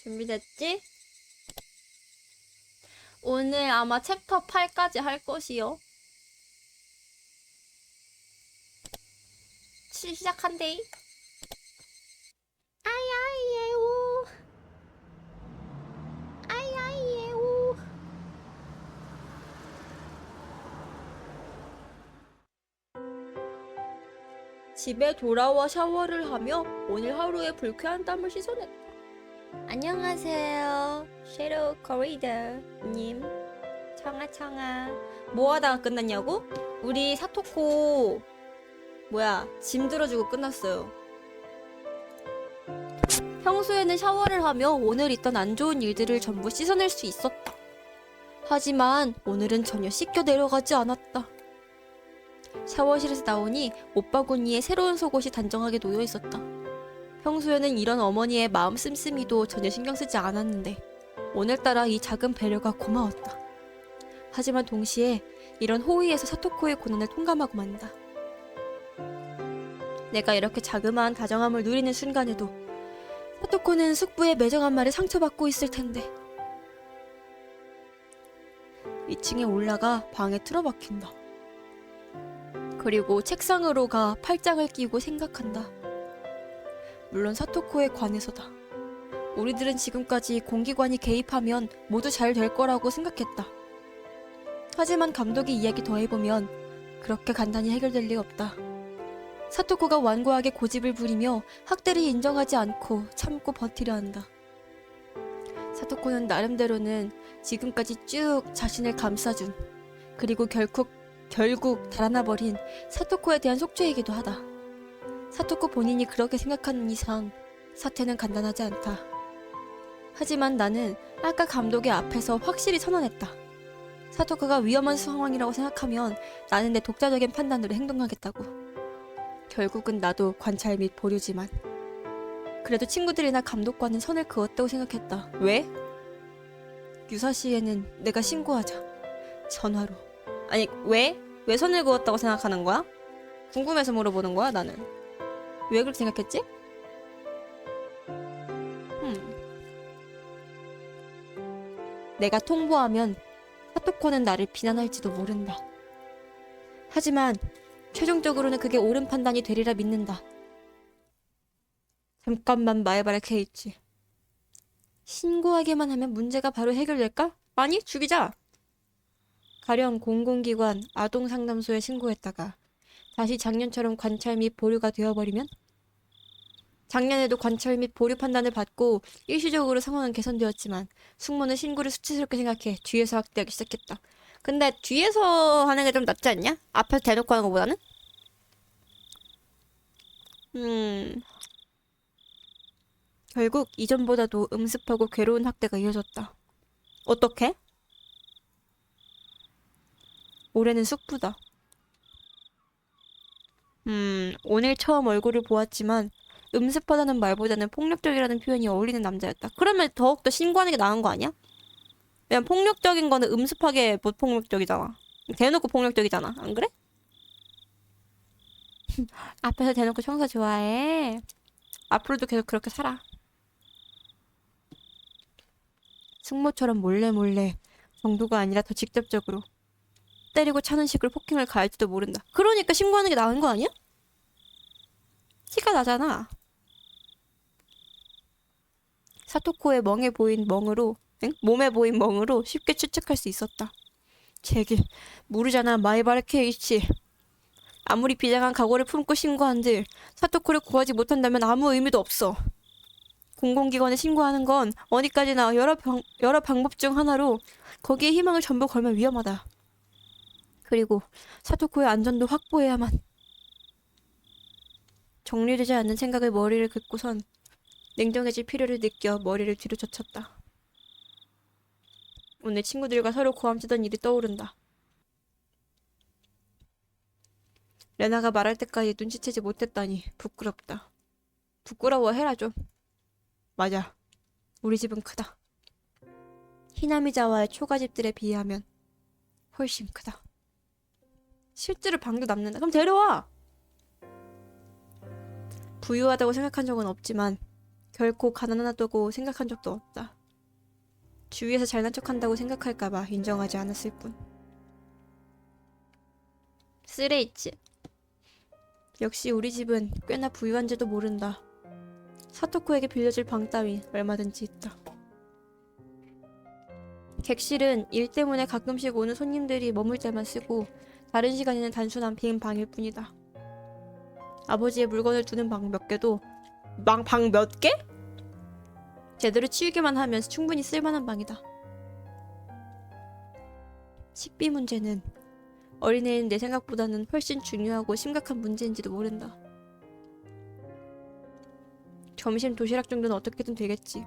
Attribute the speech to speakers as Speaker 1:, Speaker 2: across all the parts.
Speaker 1: 준비됐지? 오늘 아마 챕터 8까지 할 것이요. 시작한대. 아이아이에우. 아이아이에우. 집에 돌아와 샤워를 하며 오늘 하루의 불쾌한 땀을 씻어냈다. 안녕하세요. 섀도우 코리더님. 청아청아. 뭐 하다가 끝났냐고? 우리 사토코 짐 들어주고 끝났어요. 평소에는 샤워를 하며 오늘 있던 안 좋은 일들을 전부 씻어낼 수 있었다. 하지만 오늘은 전혀 씻겨 내려가지 않았다. 샤워실에서 나오니 옷바구니에 새로운 속옷이 단정하게 놓여 있었다. 평소에는 이런 어머니의 마음 씀씀이도 전혀 신경 쓰지 않았는데 오늘따라 이 작은 배려가 고마웠다. 하지만 동시에 이런 호의에서 사토코의 고난을 통감하고 만다. 내가 이렇게 자그마한 다정함을 누리는 순간에도 사토코는 숙부의 매정한 말에 상처받고 있을 텐데. 2층에 올라가 방에 틀어박힌다. 그리고 책상으로 가 팔짱을 끼고 생각한다. 물론 사토코에 관해서다. 우리들은 지금까지 공기관이 개입하면 모두 잘 될 거라고 생각했다. 하지만 감독이 이야기 더해보면 그렇게 간단히 해결될 리 없다. 사토코가 완고하게 고집을 부리며 학대를 인정하지 않고 참고 버티려 한다. 사토코는 나름대로는 지금까지 쭉 자신을 감싸준, 그리고 결국 달아나버린 사토코에 대한 속죄이기도 하다. 사토코 본인이 그렇게 생각하는 이상 사태는 간단하지 않다. 하지만 나는 아까 감독의 앞에서 확실히 선언했다. 사토코가 위험한 상황이라고 생각하면 나는 내 독자적인 판단으로 행동하겠다고. 결국은 나도 관찰 및 보류지만 그래도 친구들이나 감독과는 선을 그었다고 생각했다. 왜? 유사시에는 내가 신고하자. 전화로. 아니 왜? 왜 선을 그었다고 생각하는 거야? 궁금해서 물어보는 거야 나는. 왜 그렇게 생각했지? 내가 통보하면 사토코는 나를 비난할지도 모른다. 하지만 최종적으로는 그게 옳은 판단이 되리라 믿는다. 잠깐만 마에바라 케이치. 신고하기만 하면 문제가 바로 해결될까? 아니, 죽이자. 가령 공공기관 아동상담소에 신고했다가 다시 작년처럼 관찰 및 보류가 되어버리면? 작년에도 관찰 및 보류 판단을 받고 일시적으로 상황은 개선되었지만 숙모는 신고를 수치스럽게 생각해 뒤에서 학대하기 시작했다. 근데 뒤에서 하는 게 좀 낫지 않냐? 앞에서 대놓고 하는 것보다는? 결국 이전보다도 음습하고 괴로운 학대가 이어졌다. 어떻게? 올해는 숙부다. 오늘 처음 얼굴을 보았지만 음습하다는 말보다는 폭력적이라는 표현이 어울리는 남자였다. 그러면 더욱더 신고하는 게 나은 거 아니야? 왜냐면 폭력적인 거는 음습하게 못 폭력적이잖아. 대놓고 폭력적이잖아. 안 그래? 앞에서 대놓고 청소 좋아해. 앞으로도 계속 그렇게 살아. 숙모처럼 몰래 정도가 아니라 더 직접적으로 때리고 차는 식으로 폭행을 가할지도 모른다. 그러니까 신고하는 게 나은 거 아니야? 티가 나잖아. 사토코의 멍해 보인 멍으로, 몸에 보인 멍으로 쉽게 추측할 수 있었다. 제길 모르잖아 마이바르 케이치. 아무리 비장한 각오를 품고 신고한들 사토코를 구하지 못한다면 아무 의미도 없어. 공공기관에 신고하는 건 어디까지나 여러 방법 중 하나로 거기에 희망을 전부 걸면 위험하다. 그리고 사토코의 안전도 확보해야만. 정리되지 않는 생각을 머리를 긋고선 냉정해질 필요를 느껴 머리를 뒤로 젖혔다. 오늘 친구들과 서로 고함치던 일이 떠오른다. 레나가 말할 때까지 눈치채지 못했다니 부끄럽다. 부끄러워해라 좀. 맞아. 우리 집은 크다. 히나미자와의 초가집들에 비하면 훨씬 크다. 실제로 방도 남는다. 그럼 데려와. 부유하다고 생각한 적은 없지만 결코 가난하다고 생각한 적도 없다. 주위에서 잘난 척한다고 생각할까봐 인정하지 않았을 뿐. 쓰레있지. 역시 우리 집은 꽤나 부유한지도 모른다. 사토코에게 빌려줄 방 따위 얼마든지 있다. 객실은 일 때문에 가끔씩 오는 손님들이 머물 때만 쓰고 다른 시간에는 단순한 빈 방일 뿐이다. 아버지의 물건을 두는 방 몇 개도 방 몇 개? 제대로 치우기만 하면 충분히 쓸만한 방이다. 식비 문제는 어린애인 내 생각보다는 훨씬 중요하고 심각한 문제인지도 모른다. 점심 도시락 정도는 어떻게든 되겠지.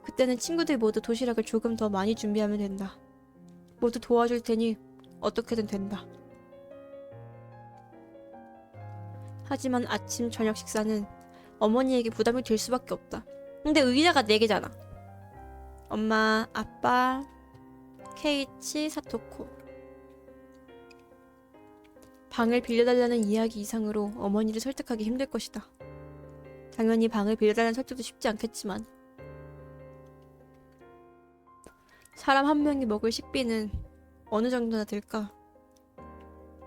Speaker 1: 그때는 친구들 모두 도시락을 조금 더 많이 준비하면 된다. 모두 도와줄 테니 어떻게든 된다. 하지만 아침 저녁 식사는 어머니에게 부담이 될 수밖에 없다. 근데 의자가 4개잖아. 엄마, 아빠, 케이치, 사토코. 방을 빌려달라는 이야기 이상으로 어머니를 설득하기 힘들 것이다. 당연히 방을 빌려달라는 설득도 쉽지 않겠지만 사람 한 명이 먹을 식비는 어느 정도나 들까?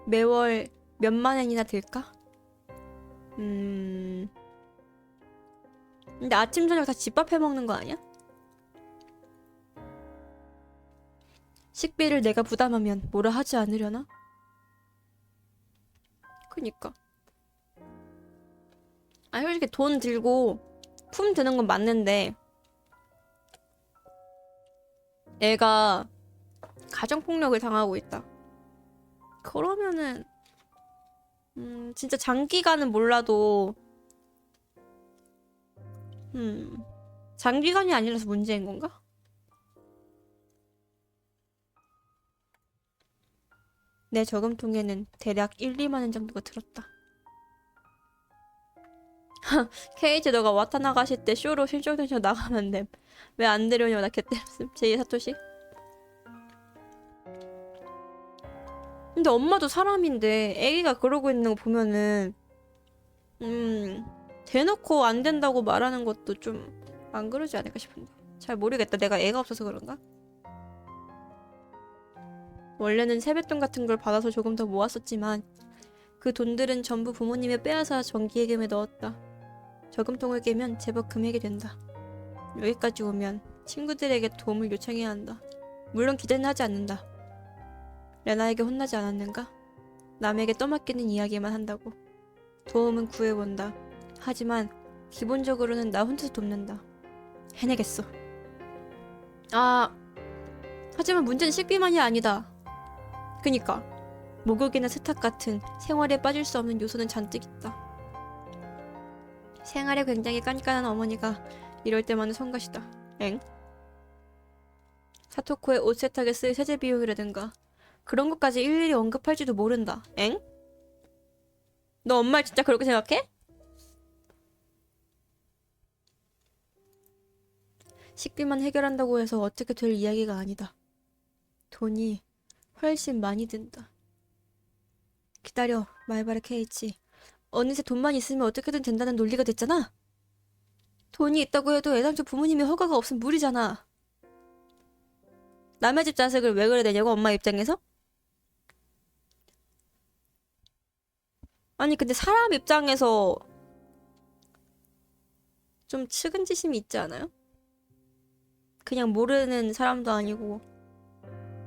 Speaker 1: 매월 몇만 엔이나 들까? 근데 아침 저녁 다 집밥 해먹는 거 아니야? 식비를 내가 부담하면 뭐라 하지 않으려나? 그니까. 아니 솔직히 돈 들고 품 드는 건 맞는데 애가 가정폭력을 당하고 있다. 그러면은 진짜 장기간은 몰라도 장기간이 아니라서 문제인 건가? 내 저금통에는 대략 1, 2만 원 정도가 들었다. 케이지 너가 와타나가시 때 쇼로 실종되셔 나가면 됨. 왜 안 데려오냐고 나 개때렸음. 제2사토시. 근데 엄마도 사람인데 애기가 그러고 있는 거 보면은 대놓고 안 된다고 말하는 것도 좀 안 그러지 않을까 싶은데 잘 모르겠다. 내가 애가 없어서 그런가? 원래는 세뱃돈 같은 걸 받아서 조금 더 모았었지만 그 돈들은 전부 부모님이 빼앗아 정기예금에 넣었다. 저금통을 깨면 제법 금액이 된다. 여기까지 오면 친구들에게 도움을 요청해야 한다. 물론 기대는 하지 않는다. 레나에게 혼나지 않았는가? 남에게 떠맡기는 이야기만 한다고. 도움은 구해본다. 하지만 기본적으로는 나 혼자서 돕는다. 해내겠어. 하지만 문제는 식비만이 아니다. 그니까 목욕이나 세탁 같은 생활에 빠질 수 없는 요소는 잔뜩 있다. 생활에 굉장히 깐깐한 어머니가 이럴 때만은 성가시다. 엥? 사토코의 옷 세탁에 쓸 세제 비용이라든가 그런 것까지 일일이 언급할지도 모른다. 엥? 너 엄마를 진짜 그렇게 생각해? 식비만 해결한다고 해서 어떻게 될 이야기가 아니다. 돈이 훨씬 많이 든다. 기다려, 말바라 케이치. 어느새 돈만 있으면 어떻게든 된다는 논리가 됐잖아? 돈이 있다고 해도 애당초 부모님의 허가가 없으면 무리잖아. 남의 집 자식을 왜 그래 되냐고, 엄마 입장에서? 아니 근데 사람 입장에서 좀 측은지심이 있지 않아요? 그냥 모르는 사람도 아니고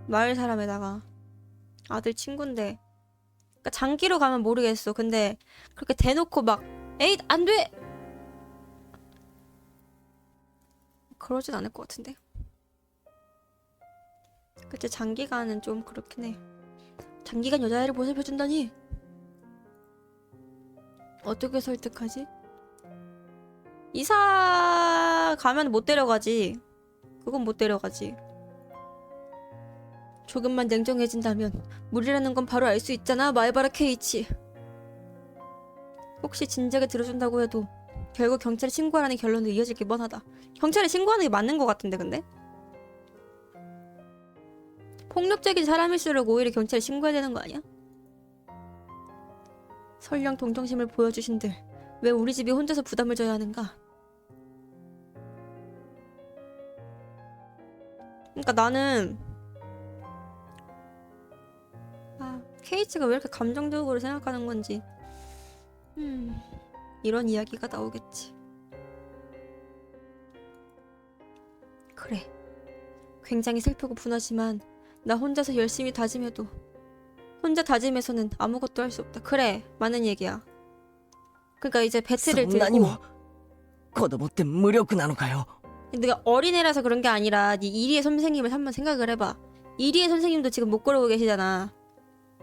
Speaker 1: 마을 사람에다가 아들 친구인데 그러니까 장기로 가면 모르겠어. 근데 그렇게 대놓고 막 에잇 안 돼! 그러진 않을 것 같은데. 그치 장기간은 좀 그렇긴 해. 장기간 여자애를 보살펴준다니? 어떻게 설득하지? 이사 가면 못 데려가지. 그건 못 데려가지. 조금만 냉정해진다면 무리라는 건 바로 알 수 있잖아, 마에바라 케이치. 혹시 진작에 들어준다고 해도 결국 경찰에 신고하라는 결론도 이어질 게 뻔하다. 경찰에 신고하는 게 맞는 것 같은데 근데? 폭력적인 사람일수록 오히려 경찰에 신고해야 되는 거 아니야? 설령 동정심을 보여주신들 왜 우리 집이 혼자서 부담을 져야 하는가? 그러니까 나는 케이치가 왜 이렇게 감정적으로 생각하는 건지 이런 이야기가 나오겠지. 그래. 굉장히 슬프고 분하지만 나 혼자서 열심히 다짐해도 혼자 다짐해서는 아무것도 할 수 없다. 그래. 맞는 얘기야. 그러니까 이제 배틀을
Speaker 2: そんなに
Speaker 1: 들고
Speaker 2: も子供って無力なのかよ。
Speaker 1: 네가 어린애라서 그런 게 아니라 네 이리의 선생님을 한번 생각을 해봐. 이리의 선생님도 지금 못 그러고 계시잖아.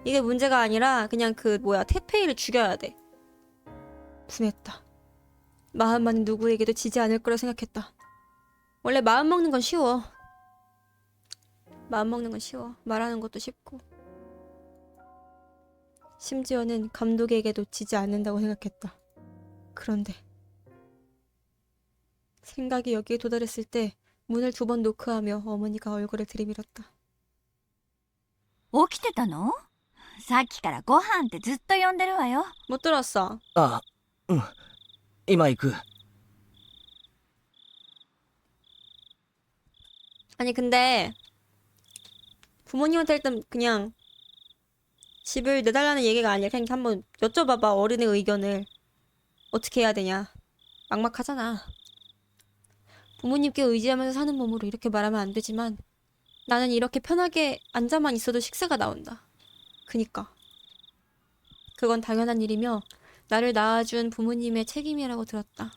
Speaker 1: 이게 문제가 아니라 그냥 태페이를 죽여야 돼. 분했다. 마음만은 누구에게도 지지 않을 거라 생각했다. 원래 마음 먹는 건 쉬워. 마음 먹는 건 쉬워. 말하는 것도 쉽고. 심지어는 감독에게도 지지 않는다고 생각했다. 그런데 생각이 여기에 도달했을 때 문을 2번 노크하며 어머니가 얼굴을 들이밀었다.
Speaker 3: 起きてたの？さっきからご飯ってずっと呼んでるわよ。
Speaker 1: 못 들었어.
Speaker 2: あ、うん。今行く。
Speaker 1: 아니 근데 부모님한테 일단 그냥 집을 내달라는 얘기가 아니라 그냥 한번 여쭤봐봐. 어른의 의견을. 어떻게 해야 되냐. 막막하잖아. 부모님께 의지하면서 사는 몸으로 이렇게 말하면 안 되지만 나는 이렇게 편하게 앉아만 있어도 식사가 나온다. 그니까. 그건 당연한 일이며 나를 낳아준 부모님의 책임이라고 들었다.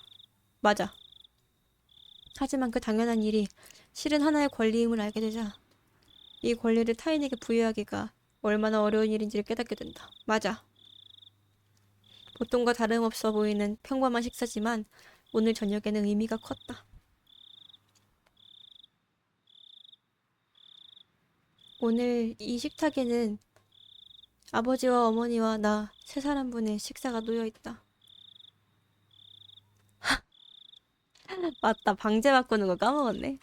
Speaker 1: 맞아. 하지만 그 당연한 일이 실은 하나의 권리임을 알게 되자 이 권리를 타인에게 부여하기가 얼마나 어려운 일인지를 깨닫게 된다. 맞아. 보통과 다름없어 보이는 평범한 식사지만 오늘 저녁에는 의미가 컸다. 오늘 이 식탁에는 아버지와 어머니와 나 세 사람분의 식사가 놓여있다. 맞다. 방제 바꾸는 거 까먹었네.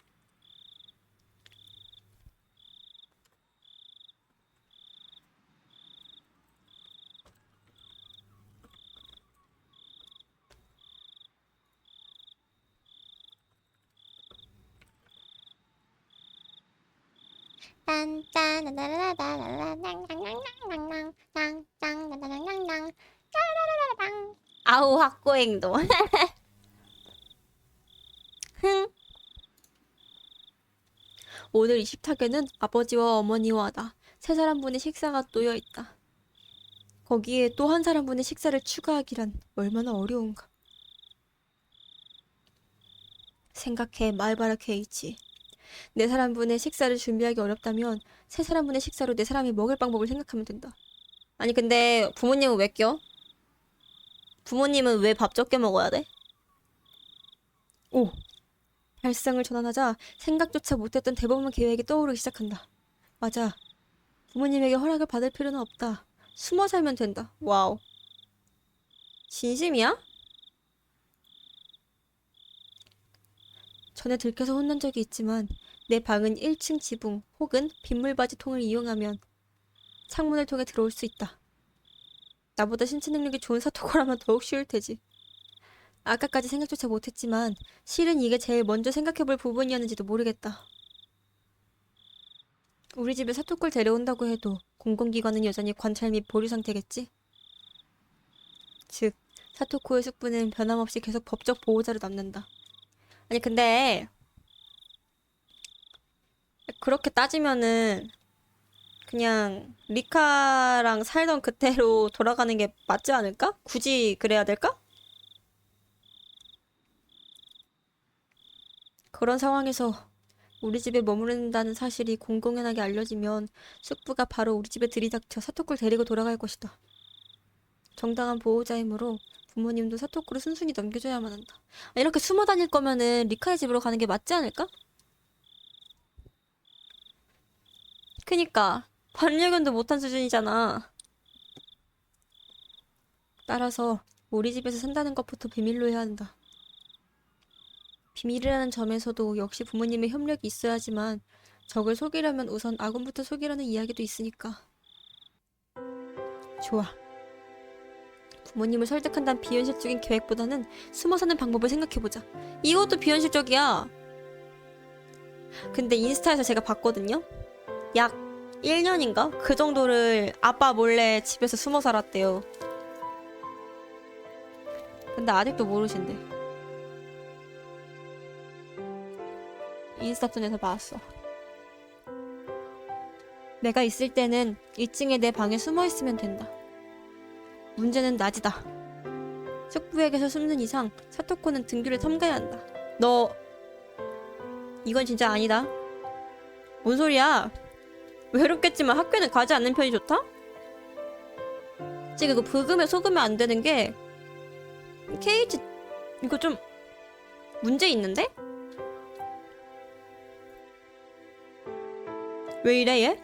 Speaker 1: 아우 확고행동. 오늘 이 식탁에는 아버지와 어머니와 나 세 사람분의 식사가 놓여 있다. 거기에 또 한 사람분의 식사를 추가하기란 얼마나 어려운가. 생각해 말바라 케이치. 네 사람분의 식사를 준비하기 어렵다면 세 사람분의 식사로 네 사람이 먹을 방법을 생각하면 된다. 아니 근데 부모님은 왜 껴? 부모님은 왜 밥 적게 먹어야 돼? 오! 발상을 전환하자 생각조차 못했던 대범한 계획이 떠오르기 시작한다. 맞아. 부모님에게 허락을 받을 필요는 없다. 숨어 살면 된다. 와우. 진심이야? 전에 들켜서 혼난 적이 있지만 내 방은 1층 지붕 혹은 빗물바지 통을 이용하면 창문을 통해 들어올 수 있다. 나보다 신체 능력이 좋은 사토코라면 더욱 쉬울 테지. 아까까지 생각조차 못했지만 실은 이게 제일 먼저 생각해볼 부분이었는지도 모르겠다. 우리 집에 사토코를 데려온다고 해도 공공기관은 여전히 관찰 및 보류 상태겠지? 즉, 사토코의 숙부는 변함없이 계속 법적 보호자로 남는다. 아니 근데 그렇게 따지면은 그냥 리카랑 살던 그때로 돌아가는 게 맞지 않을까? 굳이 그래야 될까? 그런 상황에서 우리 집에 머무른다는 사실이 공공연하게 알려지면 숙부가 바로 우리 집에 들이닥쳐 사토코를 데리고 돌아갈 것이다. 정당한 보호자이므로 부모님도 사토코를 순순히 넘겨줘야만 한다. 이렇게 숨어 다닐 거면은 리카의 집으로 가는 게 맞지 않을까? 그니까 반려견도 못한 수준이잖아. 따라서 우리 집에서 산다는 것부터 비밀로 해야 한다. 비밀이라는 점에서도 역시 부모님의 협력이 있어야지만 적을 속이려면 우선 아군부터 속이라는 이야기도 있으니까. 좋아. 부모님을 설득한다는 비현실적인 계획보다는 숨어 사는 방법을 생각해보자. 이것도 비현실적이야. 근데 인스타에서 제가 봤거든요. 약 1년인가? 그 정도를 아빠 몰래 집에서 숨어 살았대요. 근데 아직도 모르신대. 인스타툰에서 봤어. 내가 있을 때는 2층에 내 방에 숨어 있으면 된다. 문제는 낮이다. 숙부에게서 숨는 이상 사토코는 등교를 삼가야 한다. 너 이건 진짜 아니다. 뭔 소리야? 외롭겠지만 학교는 가지 않는 편이 좋다? 지금 이거 부금에 속으면 안 되는 게 케이지 이거 좀 문제 있는데? 왜 이래 얘?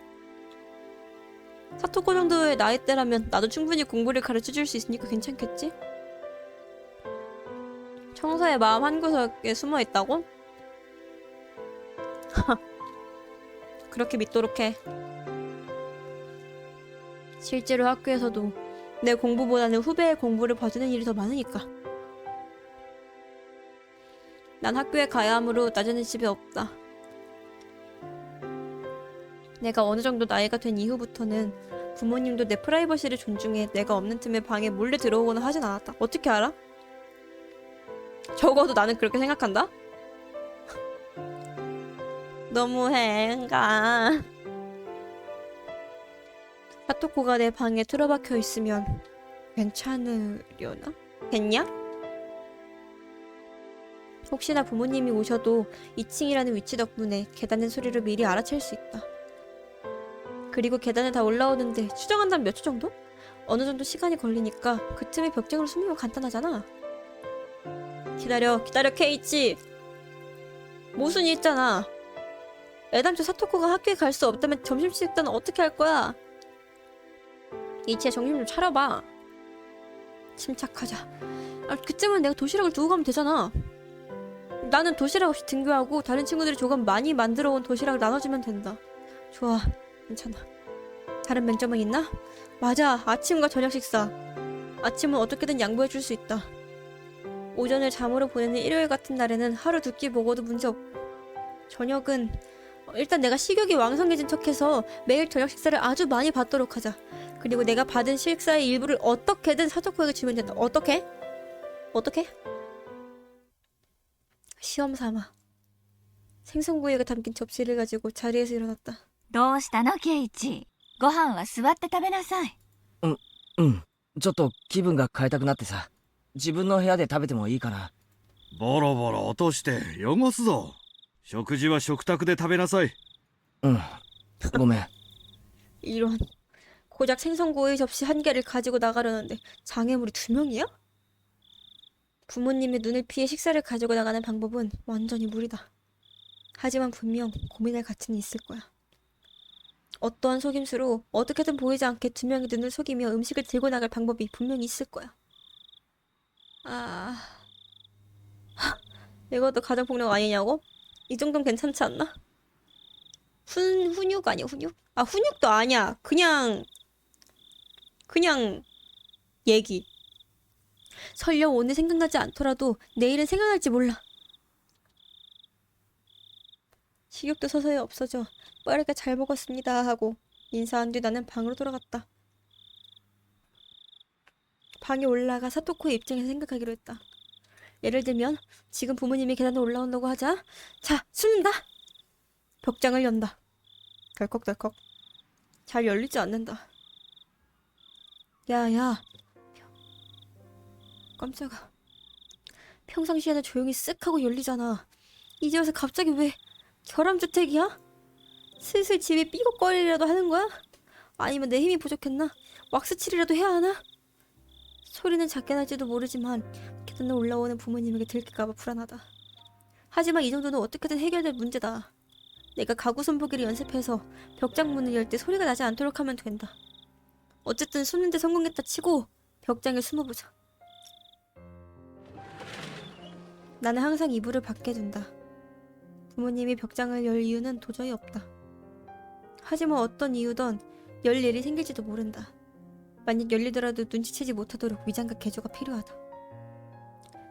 Speaker 1: 사토코 정도의 나이대라면 나도 충분히 공부를 가르쳐줄 수 있으니까 괜찮겠지? 청사의 마음 한구석에 숨어있다고? 그렇게 믿도록 해. 실제로 학교에서도 내 공부보다는 후배의 공부를 봐주는 일이 더 많으니까. 난 학교에 가야 하므로 낮에는 집에 없다. 내가 어느 정도 나이가 된 이후부터는 부모님도 내 프라이버시를 존중해 내가 없는 틈에 방에 몰래 들어오거나 하진 않았다. 어떻게 알아? 적어도 나는 그렇게 생각한다? 너무해. 사토코가 내 방에 틀어박혀 있으면 괜찮으려나? 됐냐? 혹시나 부모님이 오셔도 2층이라는 위치 덕분에 계단의 소리를 미리 알아챌 수 있다. 그리고 계단에 다 올라오는데 추정한다면 몇 초 정도? 어느 정도 시간이 걸리니까 그 틈에 벽장으로 숨으면 간단하잖아. 기다려 케이치. 모순이 있잖아. 애당초 사토코가 학교에 갈 수 없다면 점심식단은 어떻게 할 거야? 이치야 정신 좀 차려봐. 침착하자. 그쯤은 내가 도시락을 두고 가면 되잖아. 나는 도시락 없이 등교하고 다른 친구들이 조금 많이 만들어 온 도시락을 나눠주면 된다. 좋아. 괜찮아. 다른 맹점은 있나? 맞아. 아침과 저녁 식사. 아침은 어떻게든 양보해줄 수 있다. 오전을 잠으로 보내는 일요일 같은 날에는 하루 두 끼 먹어도 문제없고, 저녁은 일단 내가 식욕이 왕성해진 척해서 매일 저녁 식사를 아주 많이 받도록 하자. 그리고 내가 받은 식사의 일부를 어떻게든 사토코에게 주면 된다. 어떻게? 시험 삼아 생선구이가 담긴 접시를 가지고 자리에서 일어났다.
Speaker 3: どうしたのケイチ。ご飯は座って食べなさい。
Speaker 2: ちょっと気分が変えたくなってさ。自分の部屋で食べてもいいかな。
Speaker 4: ボロボロ落として汚すぞ。食事は食卓で食べなさい。
Speaker 2: ごめん。
Speaker 1: 이런. 고작 생선구이 접시 한 개를 가지고 나가려는데 장애물이 2명이야? 부모님의 눈을 피해 식사를 가지고 나가는 방법은 완전히 무리다. 하지만 분명 고민할 가치는 있을 거야. 어떠한 속임수로 어떻게든 보이지 않게 2명의 눈을 속이며 음식을 들고 나갈 방법이 분명히 있을 거야. 이것도 가정폭력 아니냐고? 이 정도면 괜찮지 않나? 훈육 아니야, 훈육? 훈육도 아니야. 그냥 얘기. 설령 오늘 생각나지 않더라도 내일은 생각날지 몰라. 식욕도 서서히 없어져 빠르게 잘 먹었습니다 하고 인사한 뒤 나는 방으로 돌아갔다. 방에 올라가 사토코의 입장에서 생각하기로 했다. 예를 들면 지금 부모님이 계단에 올라온다고 하자. 자, 숨는다. 벽장을 연다. 덜컥덜컥. 잘 열리지 않는다. 야. 깜짝아. 평상시에는 조용히 쓱 하고 열리잖아. 이제 와서 갑자기 왜 결함주택이야? 슬슬 집이 삐걱거리라도 하는 거야? 아니면 내 힘이 부족했나? 왁스칠이라도 해야 하나? 소리는 작게 날지도 모르지만 계단에 올라오는 부모님에게 들킬까봐 불안하다. 하지만 이 정도는 어떻게든 해결될 문제다. 내가 가구 손보기를 연습해서 벽장 문을 열 때 소리가 나지 않도록 하면 된다. 어쨌든 숨는데 성공했다 치고 벽장에 숨어보자. 나는 항상 이불을 밖에 둔다. 부모님이 벽장을 열 이유는 도저히 없다. 하지만 어떤 이유든 열 일이 생길지도 모른다. 만약 열리더라도 눈치채지 못하도록 위장과 개조가 필요하다.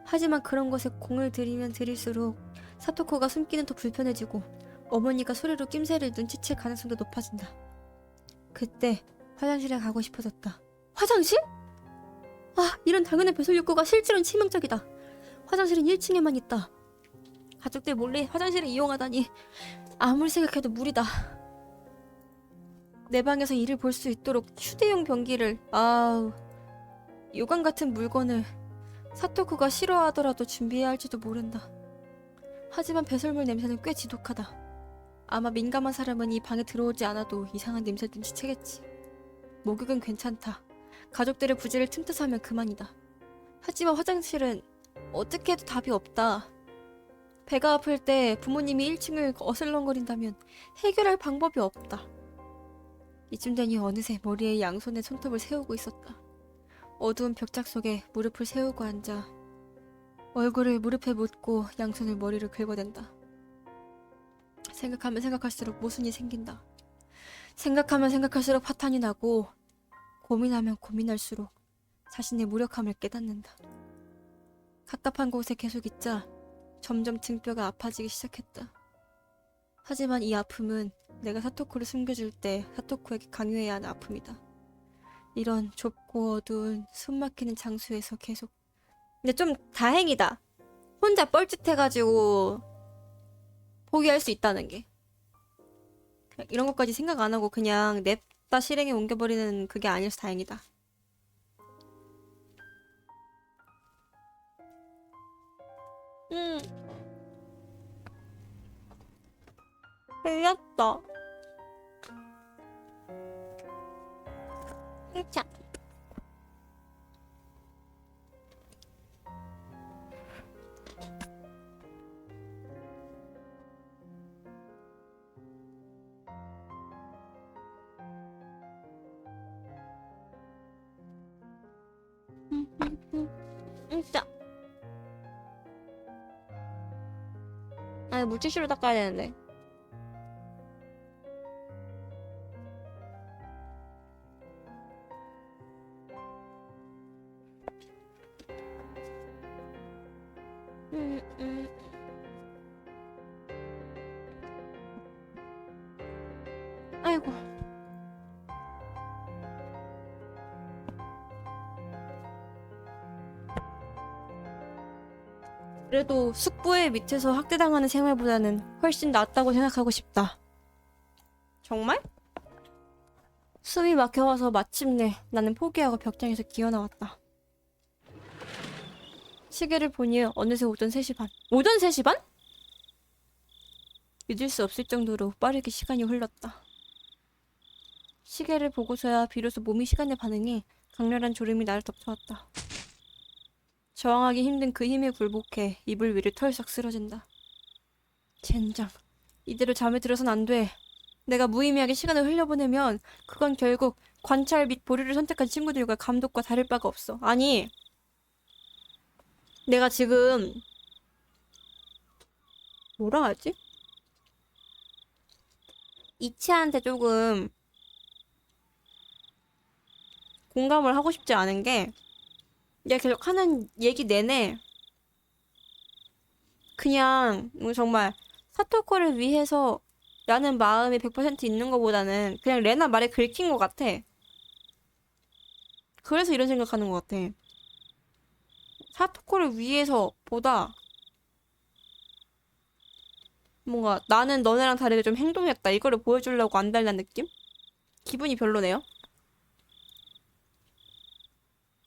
Speaker 1: 하지만 그런 것에 공을 들이면 들일수록 사토코가 숨기는 더 불편해지고 어머니가 소리로 낌새를 눈치챌 가능성도 높아진다. 그때 화장실에 가고 싶어졌다. 화장실? 아, 이런 당연한 배설 욕구가 실제로는 치명적이다. 화장실은 1층에만 있다. 가족들 몰래 화장실을 이용하다니 아무리 생각해도 무리다. 내 방에서 이를 볼 수 있도록 휴대용 변기를, 아우, 요강 같은 물건을 사토쿠가 싫어하더라도 준비해야 할지도 모른다. 하지만 배설물 냄새는 꽤 지독하다. 아마 민감한 사람은 이 방에 들어오지 않아도 이상한 냄새를 눈치채겠지. 목욕은 괜찮다. 가족들의 부지를 틈타서하면 그만이다. 하지만 화장실은 어떻게 해도 답이 없다. 배가 아플 때 부모님이 1층을 어슬렁거린다면 해결할 방법이 없다. 이쯤 되니 어느새 머리에 양손에 손톱을 세우고 있었다. 어두운 벽작 속에 무릎을 세우고 앉아 얼굴을 무릎에 묻고 양손을 머리를 긁어댄다. 생각하면 생각할수록 모순이 생긴다. 생각하면 생각할수록 파탄이 나고 고민하면 고민할수록 자신의 무력함을 깨닫는다. 갑갑한 곳에 계속 있자 점점 등뼈가 아파지기 시작했다. 하지만 이 아픔은 내가 사토쿠를 숨겨줄 때 사토쿠에게 강요해야 하는 아픔이다. 이런 좁고 어두운 숨막히는 장소에서 계속. 근데 좀 다행이다. 혼자 뻘짓해가지고 포기할 수 있다는 게. 그냥 이런 것까지 생각 안 하고 그냥 냅다 실행에 옮겨버리는 그게 아니어서 다행이다. 흘렸다. 자. 자. 아, 물티슈로 닦아야 되는데. 아이고. 그래도 숙부의 밑에서 학대당하는 생활보다는 훨씬 낫다고 생각하고 싶다. 정말? 숨이 막혀와서 마침내 나는 포기하고 벽장에서 기어나왔다. 시계를 보니 어느새 오전 3시 반. 오전 3시 반? 믿을 수 없을 정도로 빠르게 시간이 흘렀다. 시계를 보고서야 비로소 몸이 시간에 반응해 강렬한 졸음이 나를 덮쳐왔다. 저항하기 힘든 그 힘에 굴복해 이불 위를 털썩 쓰러진다. 젠장. 이대로 잠에 들어선 안 돼. 내가 무의미하게 시간을 흘려보내면 그건 결국 관찰 및 보류를 선택한 친구들과 감독과 다를 바가 없어. 아니, 내가 지금 뭐라 하지? 이치한테 조금 공감을 하고 싶지 않은 게 내가 계속 하는 얘기 내내 그냥 정말 사토코를 위해서 라는 마음이 100% 있는 것보다는 그냥 레나 말에 긁힌 것 같아. 그래서 이런 생각하는 것 같아. 사토코를 위해서 보다 뭔가 나는 너네랑 다르게 좀 행동했다 이거를 보여주려고 안달난 느낌? 기분이 별로네요.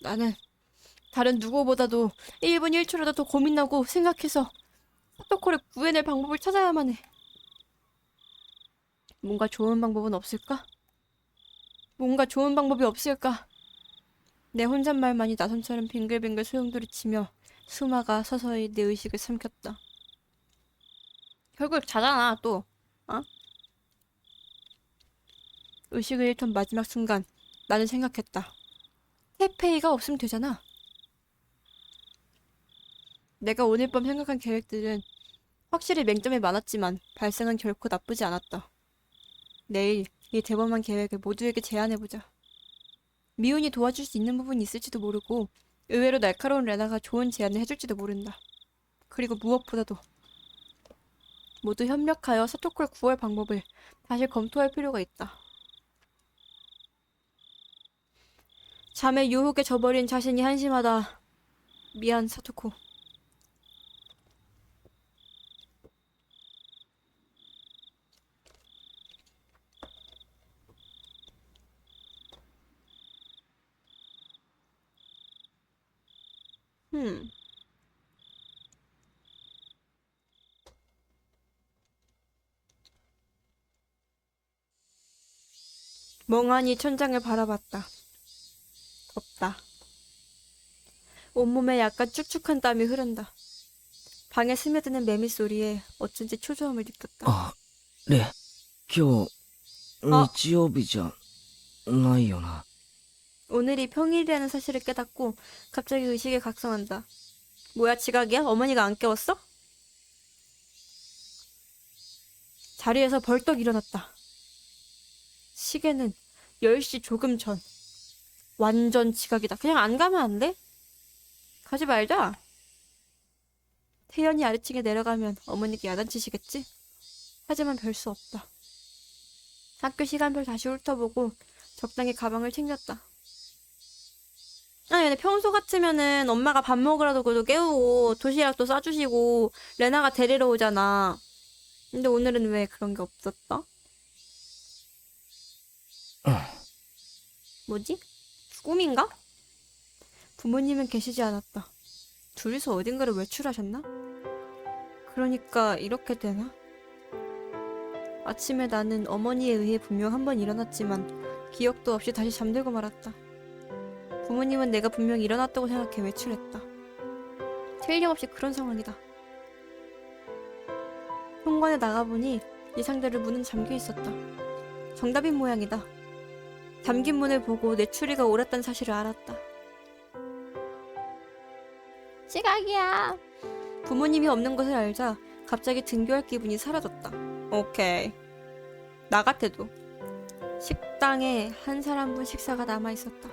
Speaker 1: 나는 다른 누구보다도 1분 1초라도 더 고민하고 생각해서 사토코를 구해낼 방법을 찾아야만 해. 뭔가 좋은 방법은 없을까? 뭔가 좋은 방법이 없을까? 내 혼잣말만이 나선처럼 빙글빙글 소용돌이 치며 수마가 서서히 내 의식을 삼켰다. 결국 자잖아 또. 어? 의식을 잃던 마지막 순간 나는 생각했다. 테페이가 없으면 되잖아. 내가 오늘 밤 생각한 계획들은 확실히 맹점이 많았지만 발상은 결코 나쁘지 않았다. 내일 이 대범한 계획을 모두에게 제안해보자. 미운이 도와줄 수 있는 부분이 있을지도 모르고 의외로 날카로운 레나가 좋은 제안을 해줄지도 모른다. 그리고 무엇보다도 모두 협력하여 사토코를 구할 방법을 다시 검토할 필요가 있다. 잠의 유혹에 져버린 자신이 한심하다. 미안, 사토코. 음. 멍하니 천장을 바라봤다. 덥다. 온몸에 약간 축축한 땀이 흐른다. 방에 스며드는 매미 소리에 어쩐지 초조함을 느꼈다.
Speaker 2: あ、レイ、今日、
Speaker 1: あ
Speaker 2: 日曜日じゃないよな。
Speaker 1: 오늘이 평일이라는 사실을 깨닫고 갑자기 의식이 각성한다. 뭐야, 지각이야? 어머니가 안 깨웠어? 자리에서 벌떡 일어났다. 시계는 10시 조금 전. 완전 지각이다. 그냥 안 가면 안 돼? 가지 말자. 태연이 아래층에 내려가면 어머니께 야단치시겠지? 하지만 별 수 없다. 학교 시간별 다시 훑어보고 적당히 가방을 챙겼다. 아니, 근데 평소 같으면은 엄마가 밥 먹으라고 깨우고 도시락도 싸주시고 레나가 데리러 오잖아. 근데 오늘은 왜 그런 게 없었다? 뭐지? 꿈인가? 부모님은 계시지 않았다. 둘이서 어딘가를 외출하셨나? 그러니까 이렇게 되나? 아침에 나는 어머니에 의해 분명 한 번 일어났지만 기억도 없이 다시 잠들고 말았다. 부모님은 내가 분명 일어났다고 생각해 외출했다. 틀림없이 그런 상황이다. 현관에 나가보니 예상대로 문은 잠겨 있었다. 정답인 모양이다. 잠긴 문을 보고 내 추리가 옳았다는 사실을 알았다. 시각이야. 부모님이 없는 것을 알자 갑자기 등교할 기분이 사라졌다. 오케이. 나 같아도. 식당에 한 사람분 식사가 남아있었다.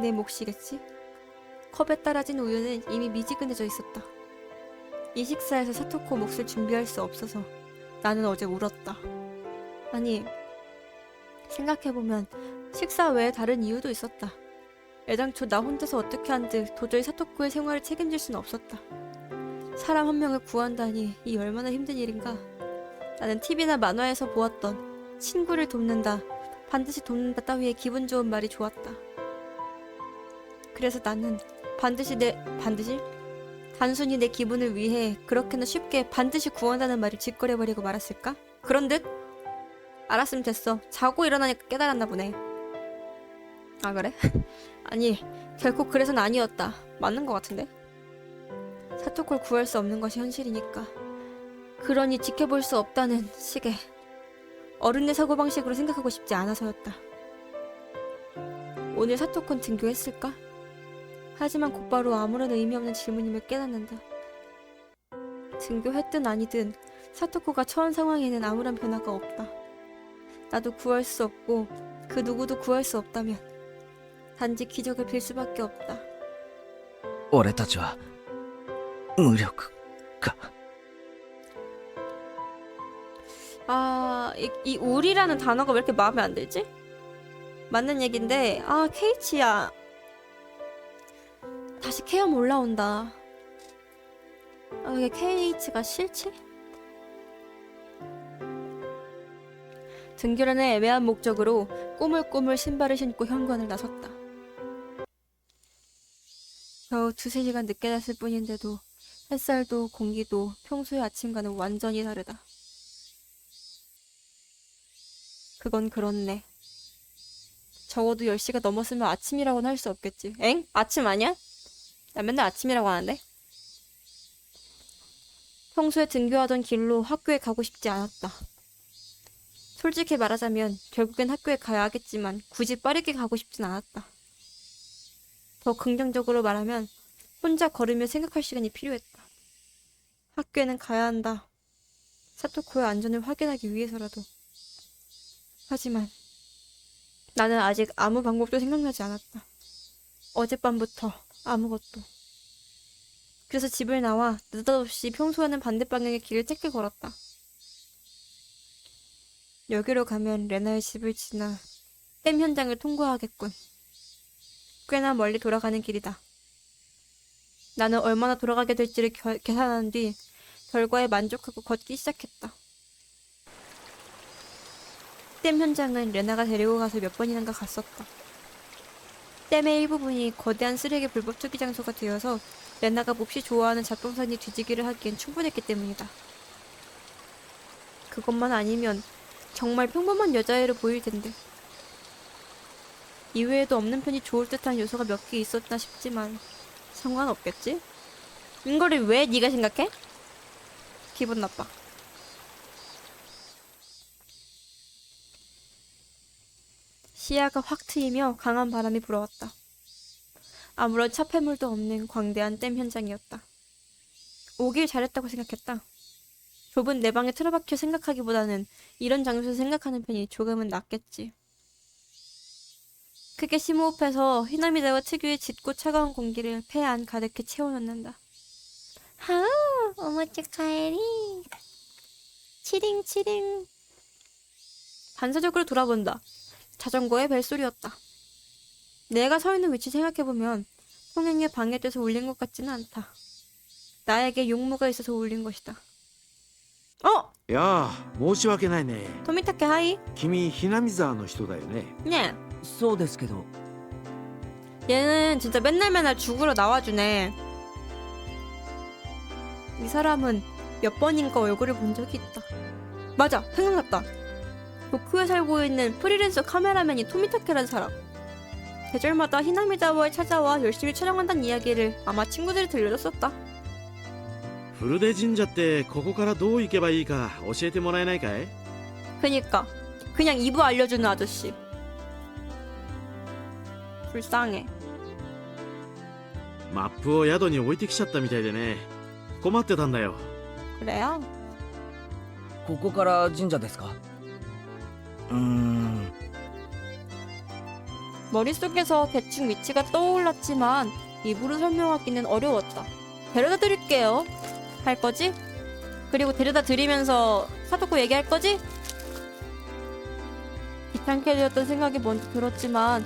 Speaker 1: 내 몫이겠지? 컵에 따라진 우유는 이미 미지근해져 있었다. 이 식사에서 사토코 몫을 준비할 수 없어서 나는 어제 울었다. 아니, 생각해보면 식사 외에 다른 이유도 있었다. 애당초 나 혼자서 어떻게 한들 도저히 사토코의 생활을 책임질 수는 없었다. 사람 한 명을 구한다니 이 얼마나 힘든 일인가. 나는 TV나 만화에서 보았던 친구를 돕는다, 반드시 돕는다 따위의 기분 좋은 말이 좋았다. 그래서 나는 단순히 내 기분을 위해 그렇게나 쉽게 반드시 구한다는 말을 짓거려버리고 말았을까? 그런 듯? 알았으면 됐어. 자고 일어나니까 깨달았나 보네. 아, 그래? 아니, 결코 그래서는 아니었다. 맞는 것 같은데? 사토코를 구할 수 없는 것이 현실이니까. 그러니 지켜볼 수 없다는 식의 어른의 사고방식으로 생각하고 싶지 않아서였다. 오늘 사토코는 등교했을까? 하지만 곧바로 아무런 의미 없는 질문임을 깨닫는다. 등교했든 아니든 사토코가 처한 상황에는 아무런 변화가 없다. 나도 구할 수 없고 그 누구도 구할 수 없다면 단지 기적을 빌 수밖에 없다.
Speaker 2: 俺たちは、無力か。
Speaker 1: 아, 이 우리라는 단어가 왜 이렇게 마음에 안 들지? 맞는 얘긴데, 아, 케이치야. 다시 케엄 올라온다. 아, 이게 케이치가 싫지? 등교라는 애매한 목적으로 꼬물꼬물 신발을 신고 현관을 나섰다. 겨우 2-3시간 늦게 잤을 뿐인데도 햇살도 공기도 평소의 아침과는 완전히 다르다. 그건 그렇네. 적어도 10시가 넘었으면 아침이라고는 할 수 없겠지. 엥? 아침 아니야? 나 맨날 아침이라고 하는데? 평소에 등교하던 길로 학교에 가고 싶지 않았다. 솔직히 말하자면 결국엔 학교에 가야 하겠지만 굳이 빠르게 가고 싶진 않았다. 더 긍정적으로 말하면 혼자 걸으며 생각할 시간이 필요했다. 학교에는 가야 한다. 사토코의 안전을 확인하기 위해서라도. 하지만 나는 아직 아무 방법도 생각나지 않았다. 어젯밤부터 아무것도. 그래서 집을 나와 느닷없이 평소와는 반대 방향의 길을 짧게 걸었다. 여기로 가면 레나의 집을 지나 댐 현장을 통과하겠군. 꽤나 멀리 돌아가는 길이다. 나는 얼마나 돌아가게 될지를 계산한 뒤 결과에 만족하고 걷기 시작했다. 댐 현장은 레나가 데리고 가서 몇 번이나 갔었다. 댐의 일부분이 거대한 쓰레기 불법 투기 장소가 되어서 레나가 몹시 좋아하는 잡동사니 뒤지기를 하기엔 충분했기 때문이다. 그것만 아니면 정말 평범한 여자애로 보일 텐데. 이외에도 없는 편이 좋을 듯한 요소가 몇 개 있었나 싶지만 상관없겠지? 이거를 왜 네가 생각해? 기분 나빠. 시야가 확 트이며 강한 바람이 불어왔다. 아무런 차폐물도 없는 광대한 댐 현장이었다. 오길 잘했다고 생각했다. 좁은 내 방에 틀어박혀 생각하기보다는 이런 장소에서 생각하는 편이 조금은 낫겠지. 크게 심호흡해서 히나미자와 특유의 짙고 차가운 공기를 폐 안 가득히 채워넣는다. 하우, 오모치 카에리. 치링 치링. 반사적으로 돌아본다. 자전거의 벨소리였다. 내가 서 있는 위치 생각해보면 통행에 방해돼서 울린 것 같지는 않다. 나에게 용무가 있어서 울린 것이다.
Speaker 5: いやあ、申し訳ないね。
Speaker 1: 토미타케 하이?
Speaker 5: 君、ひなみ沢の人だよね。
Speaker 1: 네.
Speaker 2: そうですけど。
Speaker 1: 얘는 진짜 맨날 죽으러 나와주네. 이 사람은 몇 번인가 얼굴을 본 적이 있다. 맞아, 생각났다. 도쿄에 살고 있는 프리랜서 카메라맨이 토미타케라는 사람. 계절마다 히나미자와에 찾아와 열심히 촬영한다는 이야기를 아마 친구들이 들려줬었다.
Speaker 4: 古出神社ってここからどう行けばいいか教えてもらえないかい？
Speaker 1: 그니까 그냥 이부 알려주는 아저씨. 불쌍해.
Speaker 4: マップを宿に置いてきちゃったみたいでね。困ってたんだよ。
Speaker 1: 그래요?
Speaker 2: ここから神社ですか？
Speaker 1: 머릿속에서 대충 위치가 떠올랐지만 입으로 설명하기는 어려웠다. 데려다 드릴게요. 할 거지? 그리고 데려다 드리면서 사토코 얘기할 거지? 귀찮게 되었던 생각이 먼저 들었지만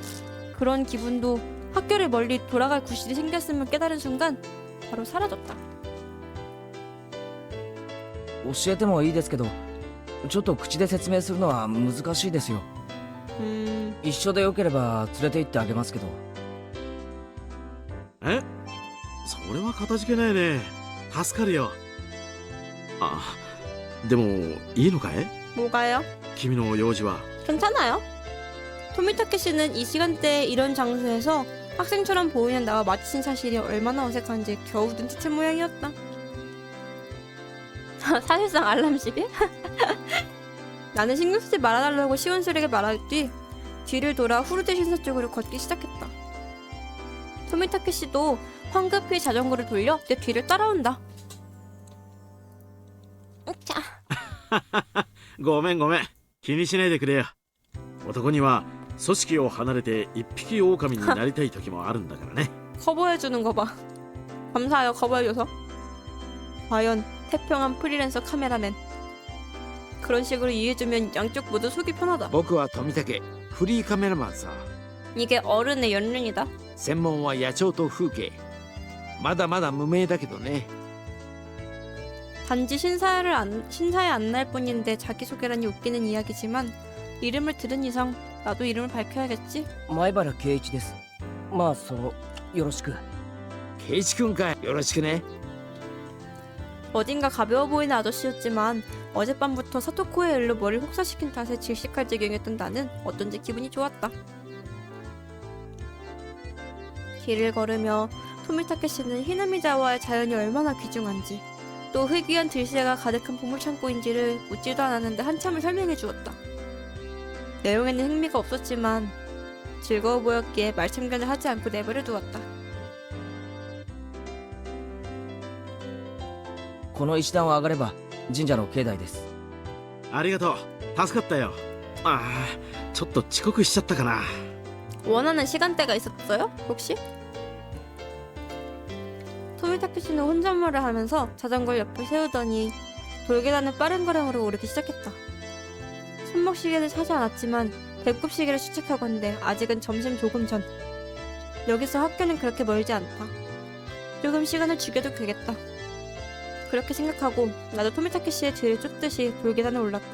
Speaker 1: 그런 기분도 학교를 멀리 돌아갈 구실이 생겼음을 깨달은 순간 바로 사라졌다.
Speaker 2: 教えてもいいですけど、ちょっと口で説明するのは難しいですよ。一緒でよければ連れて行ってあげますけど。
Speaker 4: え？それはかたじけないね。助かるよ。あ、でもいいのかい？
Speaker 1: 뭐가요?
Speaker 4: 君の用事は。
Speaker 1: 괜찮아요. 토미타케 씨는 이 시간대에 이런 장소에서 학생처럼 보이는 나와 마주친 사실이 얼마나 어색한지 겨우 눈치챈 모양이었다. 사실상 알람시계? 나는 신경 쓰지 말아달라고 시원스레게 말한 뒤 뒤를 돌아 후르데 신사 쪽으로 걷기 시작했다. 토미타케 씨도 황급히 자전거를 돌려 내 뒤를 따라온다. 자.
Speaker 4: ごめんごめん。気にしないでくれよ。男には組織を離れて一匹狼になりたい時もあるんだからね。
Speaker 1: 커버해주는 거 봐. 감사해요, 커버해줘서. 과연 태평한 프리랜서 카메라맨. 그런 식으로 이해해주면 양쪽 모두 속이 편하다.
Speaker 5: 僕は富武、フリーカメラマンさ。
Speaker 1: 이게 어른의 연륜이다.
Speaker 5: 専門は野鳥と風景。まだまだ無名だけどね。
Speaker 1: 단지 신사에 안 날 뿐인데 자기소개라니 웃기는 이야기지만 이름을 들은 이상 나도 이름을 밝혀야겠지?
Speaker 2: 前原圭一です。まあそのよろしく。
Speaker 5: 圭一くんかい。よろしくね。
Speaker 1: 어딘가 가벼워 보이는 아저씨였지만 어젯밤부터 사토코의 일로 머리를 혹사시킨 탓에 질식할 지경이었던 나는 어쩐지 기분이 좋았다. 길을 걸으며 토미타케 씨는 히나미자와의 자연이 얼마나 귀중한지 또 희귀한 들씨가 가득한 보물창고인지를 묻지도 않았는데 한참을 설명해 주었다. 내용에는 흥미가 없었지만 즐거워 보였기에 말참견을 하지 않고 내버려 두었다.
Speaker 2: この石段を上がれば神社の境内です。
Speaker 4: ありがとう。助かったよ。ああ、ちょっと遅刻しちゃったかな。
Speaker 1: 원하는 시간대가 있었어요? 혹시? 토미타케 씨는 혼잣말을 하면서 자전거를 옆에 세우더니 돌계단을 빠른 걸음으로 오르기 시작했다. 손목시계를 사지 않았지만 배꼽시계를 수색하건대 아직은 점심 조금 전. 여기서 학교는 그렇게 멀지 않다. 조금 시간을 죽여도 되겠다. 그렇게 생각하고 나도 토미타케 씨의 뒤를 쫓듯이 돌계단을 올랐다.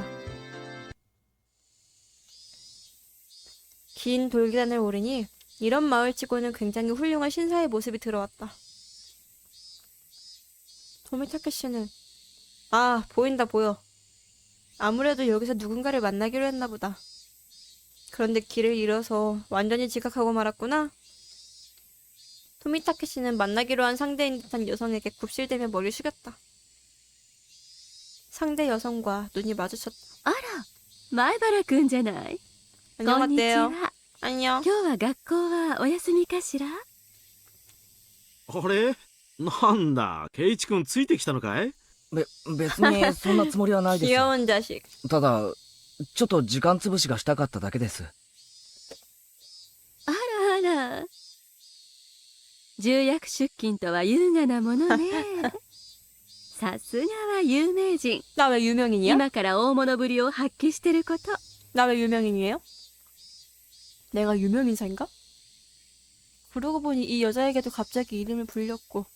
Speaker 1: 긴 돌계단을 오르니 이런 마을치고는 굉장히 훌륭한 신사의 모습이 들어왔다. 토미타케 씨는 보인다 보여. 아무래도 여기서 누군가를 만나기로 했나 보다. 그런데 길을 잃어서 완전히 지각하고 말았구나. 토미타케 씨는 만나기로 한 상대인 듯한 여성에게 굽실대며 머리를 숙였다. 상대 여성과 눈이 마주쳤다.
Speaker 3: あら、前原くんじゃない。こんにち
Speaker 1: 안녕하세요.
Speaker 3: は。
Speaker 1: 안녕.
Speaker 3: 今日は学校はお休みかしら。
Speaker 4: あれなんだ圭一君ついてきたのかい？
Speaker 2: 別にそんなつもりはないですよ。
Speaker 1: 귀여운 자식.
Speaker 2: ただちょっと時間潰しがしたかっただけです。
Speaker 3: あらあら。重役出勤とは優雅なものね。さすがは有名人。
Speaker 1: 나 왜 유명인이야?
Speaker 3: 今から大物ぶりを発揮してること。
Speaker 1: 나 왜 유명인이에요? 내가 유명인사인가? 그러고 보니 이 여자에게도 갑자기 이름을 불렸고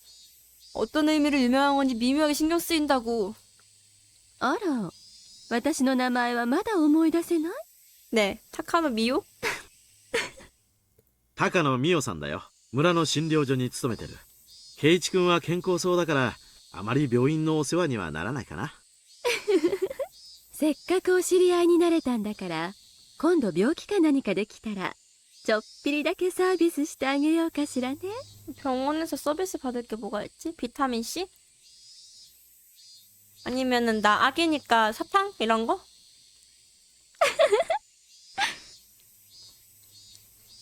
Speaker 1: 어떤 의미로 유명한 건지 미묘하게 신경 쓰인다고.
Speaker 3: あら、私の名前はまだ思い出せない？
Speaker 1: 네, 타카노 미오?
Speaker 4: 高野美代さんだよ。村の診療所に勤めてる。圭一君は健康そうだからあまり病院のお世話にはならないかな。
Speaker 3: せっかくお知り合いになれたんだから、今度病気か何かできたらちょっぴりだけサービスしてあげようかしらね。
Speaker 1: 병원에서 서비스 받을 게 뭐가 있지? 비타민 C? 아니면은 나 아기니까 사탕 이런 거?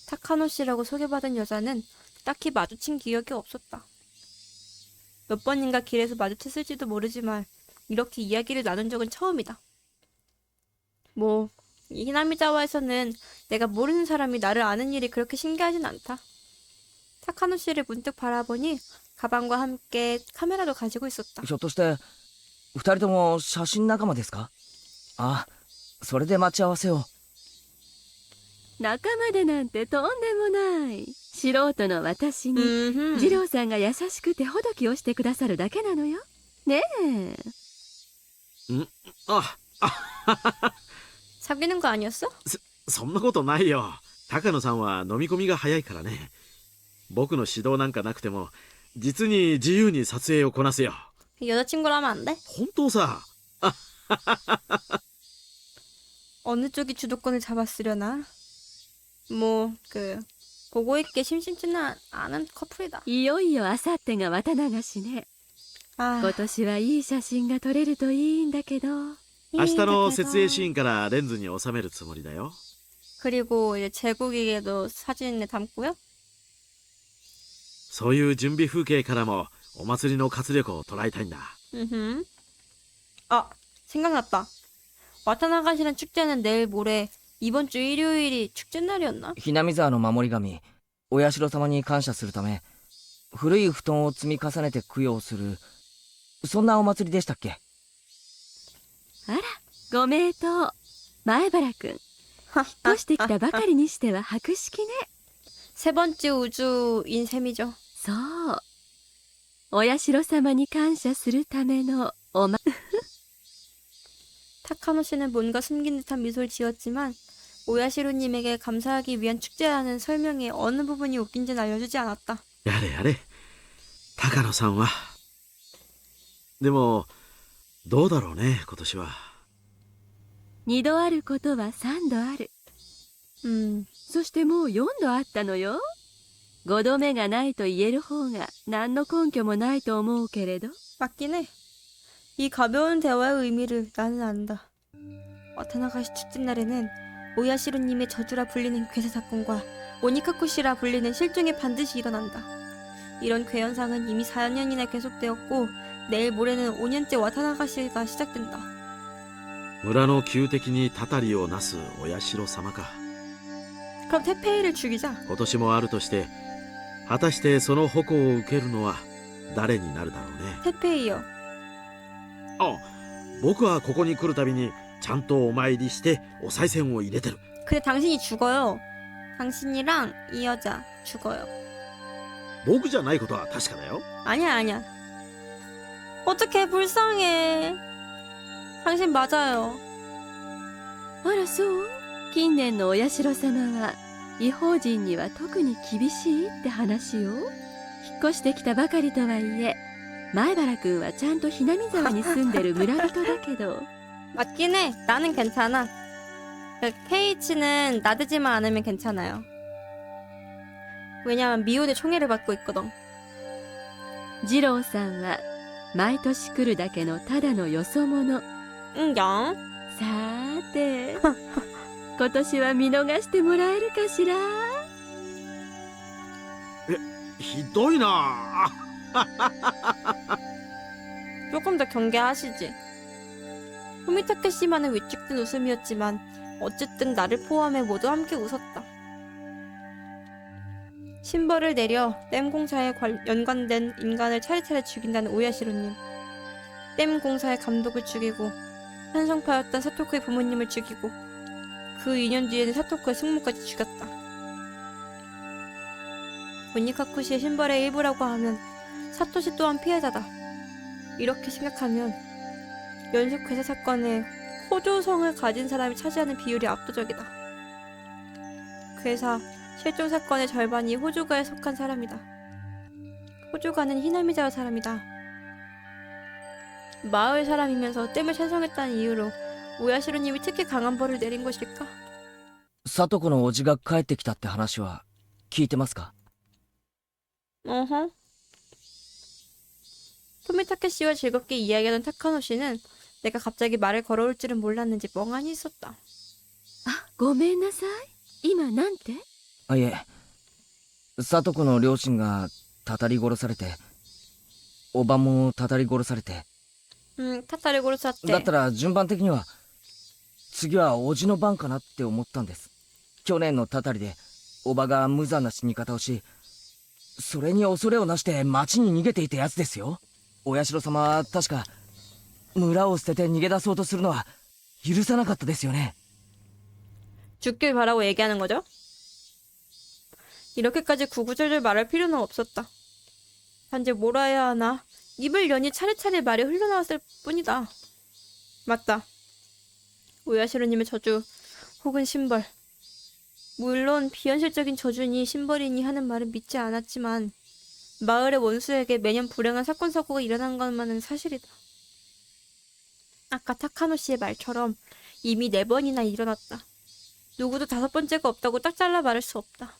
Speaker 1: 타카노 씨라고 소개받은 여자는 딱히 마주친 기억이 없었다. 몇 번인가 길에서 마주쳤을지도 모르지만 이렇게 이야기를 나눈 적은 처음이다. 이 히나미자와에서는 내가 모르는 사람이 나를 아는 일이 그렇게 신기하진 않다. 타카노 씨를 문득 바라보니 가방과 함께 카메라도 가지고 있었다.
Speaker 2: ひょっとして二人とも写真仲間ですか？あ、それで待ち合わせを。
Speaker 3: 仲間でなんてとんでもない。素人の私に
Speaker 1: 음흠.
Speaker 3: 二郎さんが優しくてほどきをしてくださるだけなのよ。ねえ。
Speaker 4: あ、
Speaker 1: 사귀는 거 아니었어?
Speaker 4: そんなことないよ。高野さんは飲み込みが早いからね。僕の指導なんかなくても実に自由に撮影をこなすよ。
Speaker 1: 여자친구라면 안 돼?
Speaker 4: 本当さ。
Speaker 1: 어느 쪽이 주도권을 잡았으려나? 보고 있게 심심치는 않은 커플이다.
Speaker 3: いよいよあさってが綿流しね。
Speaker 1: 아,
Speaker 3: 今年はいい写真が撮れるといいんだけど。
Speaker 4: 明日の設営シーンからレンズに収めるつもりだよ。
Speaker 1: 그리고 이제 제국에게도 사진에 담고요?
Speaker 4: そういう準備風景からもお祭りの活力を捉えたいんだ。
Speaker 1: 음흠. 아, 생각났다. 와타나가시란 축제는 내일 모레 이번 주 일요일이 축제 날이었나?
Speaker 2: ひなみ沢の守り神お社様に感謝するため古い布団を積み重ねて供養するそんなお祭りでしたっけ？
Speaker 3: あら、ご名答。前原くん、引っ越してきたばかりにしては博識ね。
Speaker 1: 세 번째 우주인 셈이죠.
Speaker 3: そう。お社様に感謝するための
Speaker 1: 타카노 씨는 뭔가 숨긴 듯한 미소를 지었지만 오야시로님에게 감사하기 위한 축제라는 설명의 어느 부분이 웃긴지는 알려주지 않았다.
Speaker 4: やれやれ高野さんは。でもどうだろうね今年は。
Speaker 3: 2度あることは3度ある。そしてもう4度あったのよ。5度目がないと言える方が何の根拠もないと思うけれど。
Speaker 1: 맞긴 해. 이 가벼운 대화의 의미를 나는 안다. 와타나가시 축제 날에는 오야시로님의 저주라 불리는 괴사 사건과 오니카쿠시라 불리는 실종이 반드시 일어난다. 이런 괴현상은 이미 4년이나 계속되었고 내일 모레는 5년째 와타나가시가 시작된다.
Speaker 4: 村の旧敵にたたりをなすお社様か。
Speaker 1: 그럼 테페이를 죽이자.
Speaker 4: 今年もあるとして果たしてその矛を受けるのは誰になるだろうね。
Speaker 1: 테페이요.
Speaker 4: あ、僕はここに来るたびにちゃんとお参りしてお賽銭を入れてる。
Speaker 1: 근데 당신이 죽어요. 당신이랑 이 여자 죽어요.
Speaker 4: 僕じゃないことは確かだよ。
Speaker 1: 아니야, 아니야. 어떡해, 불쌍해. 당신 맞아요.
Speaker 3: あらそう。近年のお社様は違法人には特に厳しいって話よ。引っ越してきたばかりとはいえ、前原くんはちゃんとひなみ沢に住んでる村人だけど。
Speaker 1: 맞긴 해. 나는 괜찮아. 케이치는 나대지만 않으면 괜찮아요. 왜냐면 미혼의 총애를 받고 있거든.
Speaker 3: 二郎さんは毎年来るだけのただのよそ者。
Speaker 1: 영.
Speaker 3: さーて今年は見逃してもらえるかしら。
Speaker 4: ひどいな。
Speaker 1: 조금 더 경계하시지. 후미타케 씨만의 위축된 웃음이었지만 어쨌든 나를 포함해 모두 함께 웃었다. 신벌을 내려 댐 공사에 연관된 인간을 차례차례 죽인다는 오야시로님. 댐 공사의 감독을 죽이고 한성파였던 사토쿠의 부모님을 죽이고 그 2년 뒤에는 사토쿠의 숙모까지 죽였다. 모니카쿠시의 신벌의 일부라고 하면 사토시 또한 피해자다. 이렇게 생각하면 연속회사 사건에 호조성을 가진 사람이 차지하는 비율이 압도적이다. 그 회사 실종 사건의 절반이 호조가에 속한 사람이다. 호조가는 히나미자와 사람이다. 마을 사람이면서 댐을 찬성했다는 이유로 오야시로님이 특히 강한 벌을 내린 것일까?
Speaker 2: 聡子の叔父が帰ってきたって話は聞いてますか？
Speaker 1: 어허. 토미타케 씨와 즐겁게 이야기하던 타카노 씨는 내가 갑자기 말을 걸어올 줄은 몰랐는지 멍하니 있었다.
Speaker 3: あ、ごめんなさい。今なんて？
Speaker 2: あ、いえ、聡子の両親がたたり殺されて、おばもたたり殺されて、
Speaker 1: 타타를 고르셨대.
Speaker 2: だったら順番的には次は叔父の番かなって思ったんです。去年のたたりでおばが無残な死に方をし、それに恐れをなして町に逃げていたやつですよ。お社様は確か村を捨てて逃げ出そうとするのは許さなかったですよね。
Speaker 1: 죽길 바라고 얘기하는 거죠? 이렇게까지 구구절절 말할 필요는 없었다. 단지 뭐라 해야 하나 입을 여니 차례차례 말이 흘러나왔을 뿐이다. 맞다. 오야시로님의 저주 혹은 신벌. 물론 비현실적인 저주니 신벌이니 하는 말은 믿지 않았지만 마을의 원수에게 매년 불행한 사건 사고가 일어난 것만은 사실이다. 아까 타카노 씨의 말처럼 이미 4번이나 일어났다. 누구도 5번째가 없다고 딱 잘라 말할 수 없다.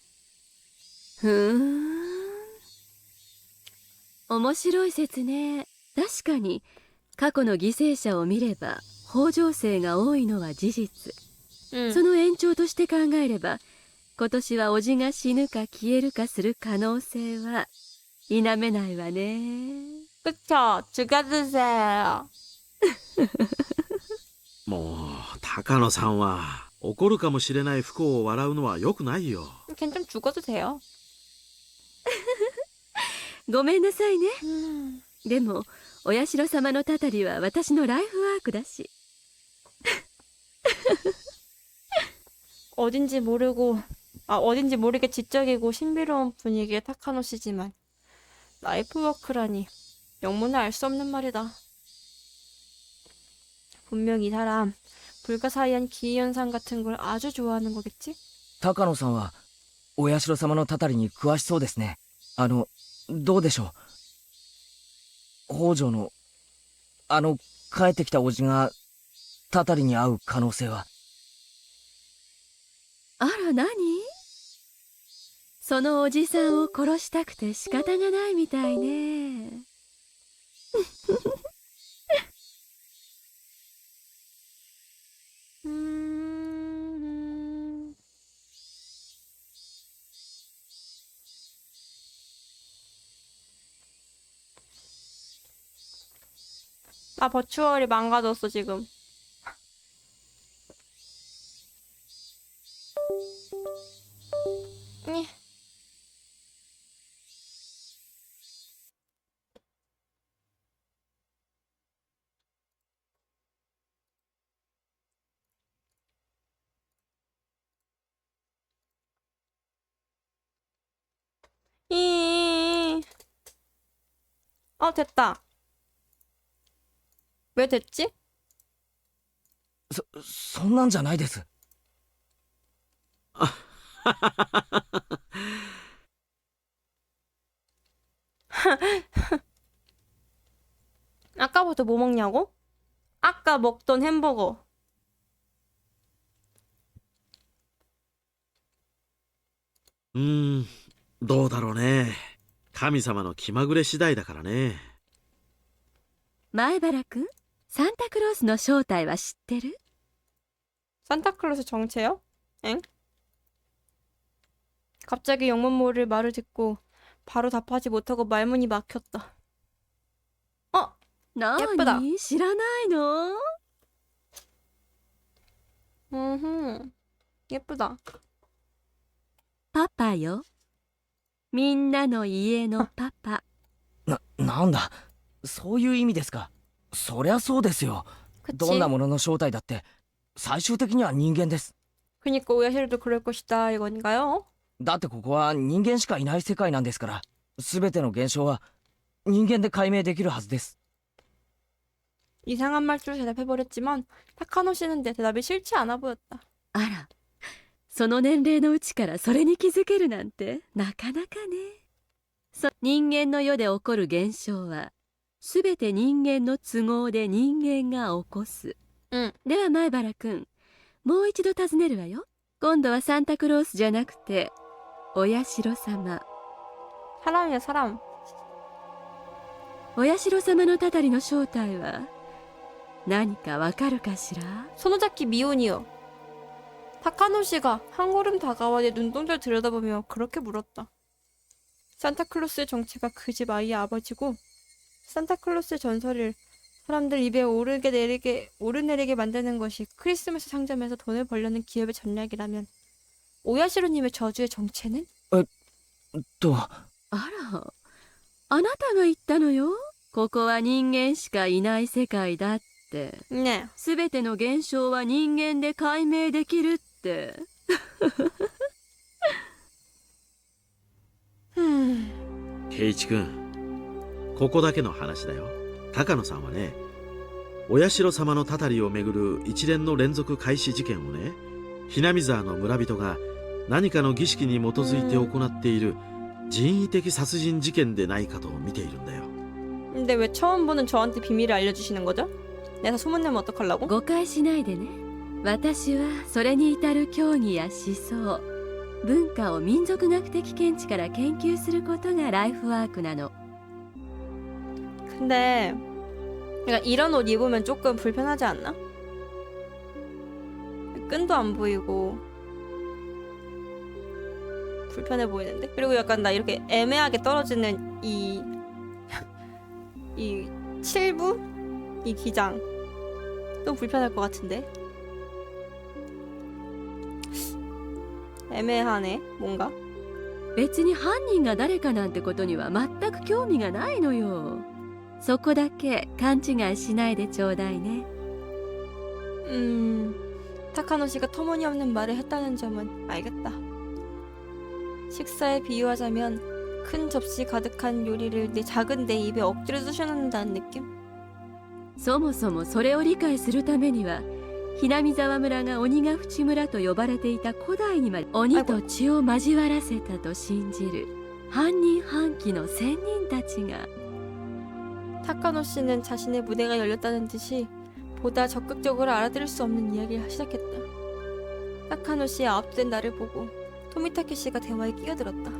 Speaker 3: ふーん。面白い説ね。確かに過去の犠牲者を見れば北条生が多いのは事実。その延長として考えれば今年は叔父が死ぬか消えるかする可能性は否めないわね。
Speaker 1: 그쵸? 죽여주세요.
Speaker 4: もう高野さんは起こるかもしれない不幸を笑うのは良くないよ。
Speaker 1: 걘 좀 죽어도 돼요.
Speaker 3: ごめんなさいね。でもお社様のたたりは私のライフワークだし。
Speaker 1: 어딘지 모르게 지적이고 신비로운 분위기의 타카노 씨지만 라이프워크라니 영문을 알 수 없는 말이다. 분명 이 사람 불가사의한 기이현상 같은 걸 아주 좋아하는 거겠지?
Speaker 2: 高野さんはお社様のたたりに詳しそうですね。どうでしょう。北条の帰ってきた叔父がたたりに会う可能性は。
Speaker 3: あら何？そのおじさんを殺したくて仕方がないみたいね。
Speaker 1: 아, 버추얼이 망가졌어, 지금. 이. 됐다. 왜 됐지?
Speaker 2: そんなんじゃないです。
Speaker 1: 아까부터 뭐 먹냐고? 아까 먹던 햄버거.
Speaker 4: 음, どうだろうね。神様の気まぐれ次第だからね。
Speaker 3: 前原くん、サンタクロースの正体は知ってる？
Speaker 1: 산타클로스 정체요? 엥? 갑자기 영문 모를 말을 듣고 바로 답하지 못하고 말문이 막혔다.
Speaker 3: な
Speaker 1: 예쁘다.
Speaker 3: に、知らないの？
Speaker 1: 예쁘다.
Speaker 3: パパよ。みんなの家のパパ。
Speaker 2: なんだ、そういう意味ですか。そりゃそうですよ。
Speaker 1: 그치?
Speaker 2: どんなものの正体だって最終的には人間です。
Speaker 1: 그니까 오야시로도 그럴 것이다 이건가요?
Speaker 2: だってここは人間しかいない世界なんですから、全ての現象は人間で解明できるはずです。
Speaker 1: 이상한 말투로 대답해버렸지만 타카노 씨는 내 대답이 싫지 않아 보였다.
Speaker 3: あら、その年齢のうちからそれに気づけるなんてなかなかね。人間の世で起こる現象はすべて人間の都合で人間が起こす。では前原くん、もう一度尋ねるわよ。今度はサンタクロースじゃなくてお社様。
Speaker 1: 사람이야 사람.
Speaker 3: お社様のたたりの正体は何かわかるかしら？
Speaker 1: 손오잡기 미혼이요. 타카노 씨가 한 걸음 다가와 내 눈동자를 들여다보며 그렇게 물었다. 산타클로스의 정체가 그 집 아이의 아버지고 산타클로스의 전설을 사람들 입에 오르내리게 만드는 것이 크리스마스 상점에서 돈을 벌려는 기업의 전략이라면 오야시로님의 저주의 정체는?
Speaker 2: と、
Speaker 3: あら、あなたが言ったのよ。ここは人間しかいない世界だって。
Speaker 1: 네.
Speaker 3: すべての現象は人間で解明できるって。
Speaker 4: 圭一君、ここだけの話だよ。高野さんはね、お社様のたたりをめぐる一連の連続開始事件をね、ひなみ沢の村人が何かの儀式に基づいて行っている人為的殺人事件でないかと見ているんだよ。
Speaker 1: 근데 왜 처음 보는 저한테 비밀을 알려주시는 거죠? 내가 소문내면 어떡하려고?
Speaker 3: 誤解しないでね。私はそれに至る教義や思想、文化を民族学的見地から研究することがライフワークなの。
Speaker 1: 근데 그러니까 이런 옷 입으면 조금 불편하지 않나? 끈도 안 보이고 불편해 보이는데? 그리고 약간 나 이렇게 애매하게 떨어지는 이 칠부? 이 기장 좀 불편할 것 같은데? 애매하네 뭔가.
Speaker 3: 別に犯人が誰かなんてことには全く興味がないのよ。そこだけ勘違いしないでちょうだいね。
Speaker 1: 타카노 씨가 터무니없는 말을 했다는 점은 알겠다. 식사에 비유하자면 큰 접시 가득한 요리를 내 작은 내 입에 억지로 쑤셔넣는다는 느낌?
Speaker 3: そもそもそれを理解するためには、ひなみ沢村が鬼ヶ淵村と呼ばれていた古代にまで鬼と血を交わらせたと信じる犯人犯気の仙人たちが。
Speaker 1: 타카노 씨는 자신의 무대가 열렸다는 듯이 보다 적극적으로 알아들을 수 없는 이야기를 시작했다. 타카노 씨의 압도된 나를 보고 토미타케 씨가 대화에 끼어들었다.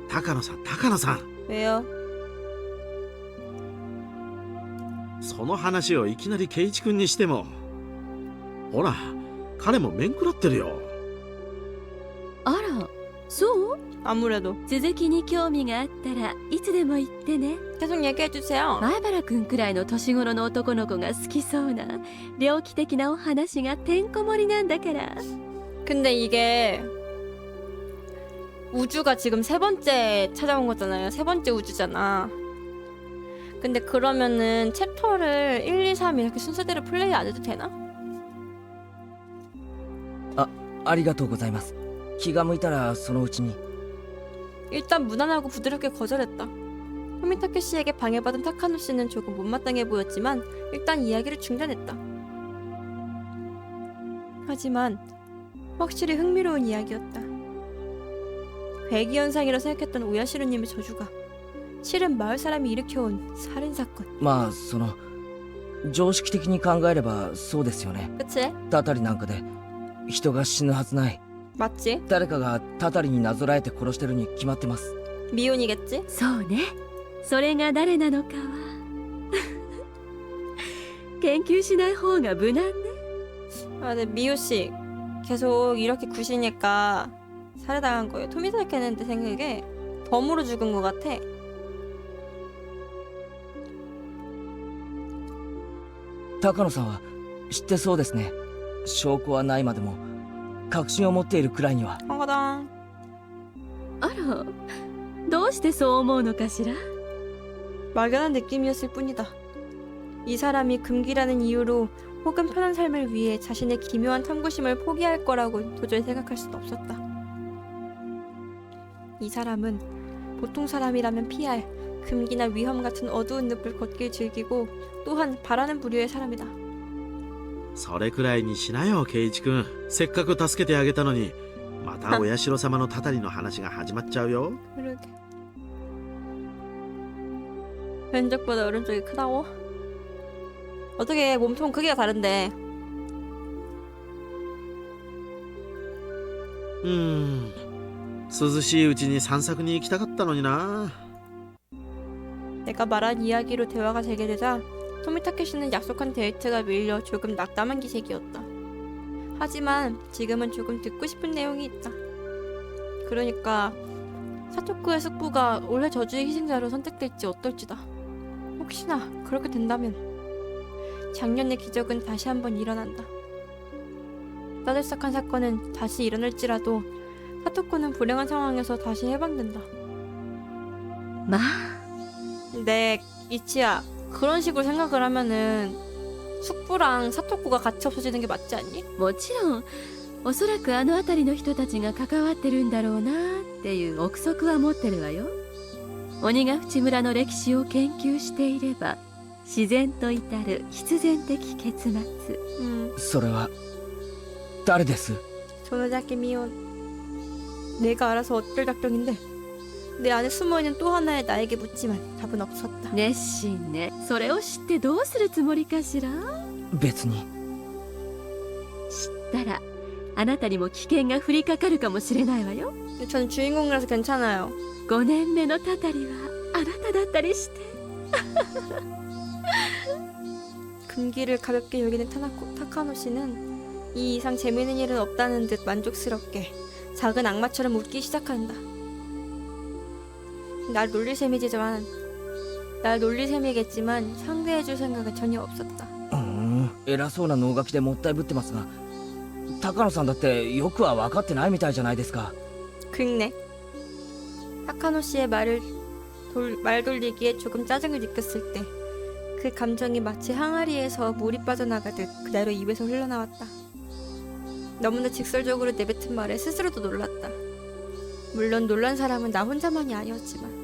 Speaker 4: 高野さん、高野さん、
Speaker 1: 왜요?
Speaker 4: その話をいきなり圭一君にしても、ほら、彼も面食らってるよ。
Speaker 3: あら、そう？
Speaker 1: 아무래도
Speaker 3: 続きに興味があったらいつでも言ってね。
Speaker 1: 계속 얘기해주세요.
Speaker 3: 前原くんくらいの年頃の男の子が好きそうな猟奇的なお話がてんこ盛りなんだから。
Speaker 1: 근데 이게 우주가 지금 세 번째 찾아온 거잖아요. 세 번째 우주잖아. 근데 그러면은 챕터를 1, 2, 3 이렇게 순서대로 플레이 안 해도 되나?
Speaker 2: ありがとうございます。気が向いたらそのうちに。
Speaker 1: 일단 무난하고 부드럽게 거절했다. 토미타케 씨에게 방해받은 타카노 씨는 조금 못마땅해 보였지만 일단 이야기를 중단했다. 하지만 확실히 흥미로운 이야기였다. 괴기현상이라 생각했던 오야시로님의 저주가 실은 마을 사람이 일으켜온 살인사건.
Speaker 2: まあ常識的に考えればそうですよね。
Speaker 1: 그치?
Speaker 2: たたりなんかで人が死ぬはずない。
Speaker 1: 맞지?
Speaker 2: 誰かがたたりになぞらえて殺してるに決まってます。
Speaker 1: 미혼이겠지?
Speaker 3: そうね。それが誰なのかは研究しない方が無難ね。
Speaker 1: 아, 근데 미호씨 계속 이렇게 구시니까 살해당한 거예요. 토미타케는 내 생각에 덤으로 죽은 것 같아.
Speaker 2: 高野さんは知ってそうですね。証拠はないまでも確信を持っているくらいには。
Speaker 1: 허거당.
Speaker 3: あら、どうしてそう思うのかしら。
Speaker 1: 막연한 느낌이었을 뿐이다. 이 사람이 금기라는 이유로 혹은 편한 삶을 위해 자신의 기묘한 탐구심을 포기할 거라고 도저히 생각할 수도 없었다. 이 사람은 보통 사람이라면 피할 금기나 위험 같은 어두운 늪을 걷길 즐기고 또한 바라는 부류의 사람이다.
Speaker 4: それくらいにしなよ圭一君。せっかく助けてあげたのにまたお社様のたたりの話が始まっちゃうよ。
Speaker 1: 그러게. 왼쪽보다 오른쪽이 크다고? 어떻게 몸통 크기가 다른데.
Speaker 4: 涼しいうちに散策に行きたかったのにな。
Speaker 1: 내가 말한 이야기로 대화가 재개되자 토미타케 씨는 약속한 데이트가 밀려 조금 낙담한 기색이었다. 하지만 지금은 조금 듣고 싶은 내용이 있다. 그러니까 사토쿠의 숙부가 올해 저주의 희생자로 선택될지 어떨지다. 혹시나 그렇게 된다면 작년의 기적은 다시 한번 일어난다. 떠들썩한 사건은 다시 일어날지라도 사토쿠는 불행한 상황에서 다시 해방된다.
Speaker 3: まあ
Speaker 1: 근데 이치야, 그런 식으로 생각을 하면은 숙부랑 사토쿠가 같이 없어지는 게 맞지 않니?
Speaker 3: もちろんおそらくあの辺りの人たちが関わってるんだろうなっていう憶測は持ってるわよ。鬼ヶ淵村の歴史を研究していれば自然と至る必然的結末。
Speaker 2: それは誰です？
Speaker 1: 조노자키 미혼. 내가 알아서 어쩔 작정인데 내 안에 숨어있는 또 하나의 나에게 묻지만 답은 없었다.
Speaker 3: 熱心ね。それを知ってどうするつもりかしら。
Speaker 2: 別に。
Speaker 3: 知ったらあなたにも危険が降りかかるかもしれないわよ。
Speaker 1: 근데 전 주인공이라서 괜찮아요.
Speaker 3: 5年目のたたりはあなただったりして。
Speaker 1: 금기를 가볍게 여기는 타카노 씨는 이 이상 재미있는 일은 없다는 듯 만족스럽게 작은 악마처럼 웃기 시작한다. 날 놀릴 셈이지만 상대해줄 생각은 전혀 없었다.
Speaker 2: 偉そうな能書きでもったいぶってますが、高野さんだってよくは分かってないみたいじゃないですか。
Speaker 1: 긁네. 타카노 씨의 말 돌리기에 조금 짜증을 느꼈을 때 그 감정이 마치 항아리에서 물이 빠져나가듯 그대로 입에서 흘러나왔다. 너무나 직설적으로 내뱉은 말에 스스로도 놀랐다. 물론 놀란 사람은 나 혼자만이 아니었지만.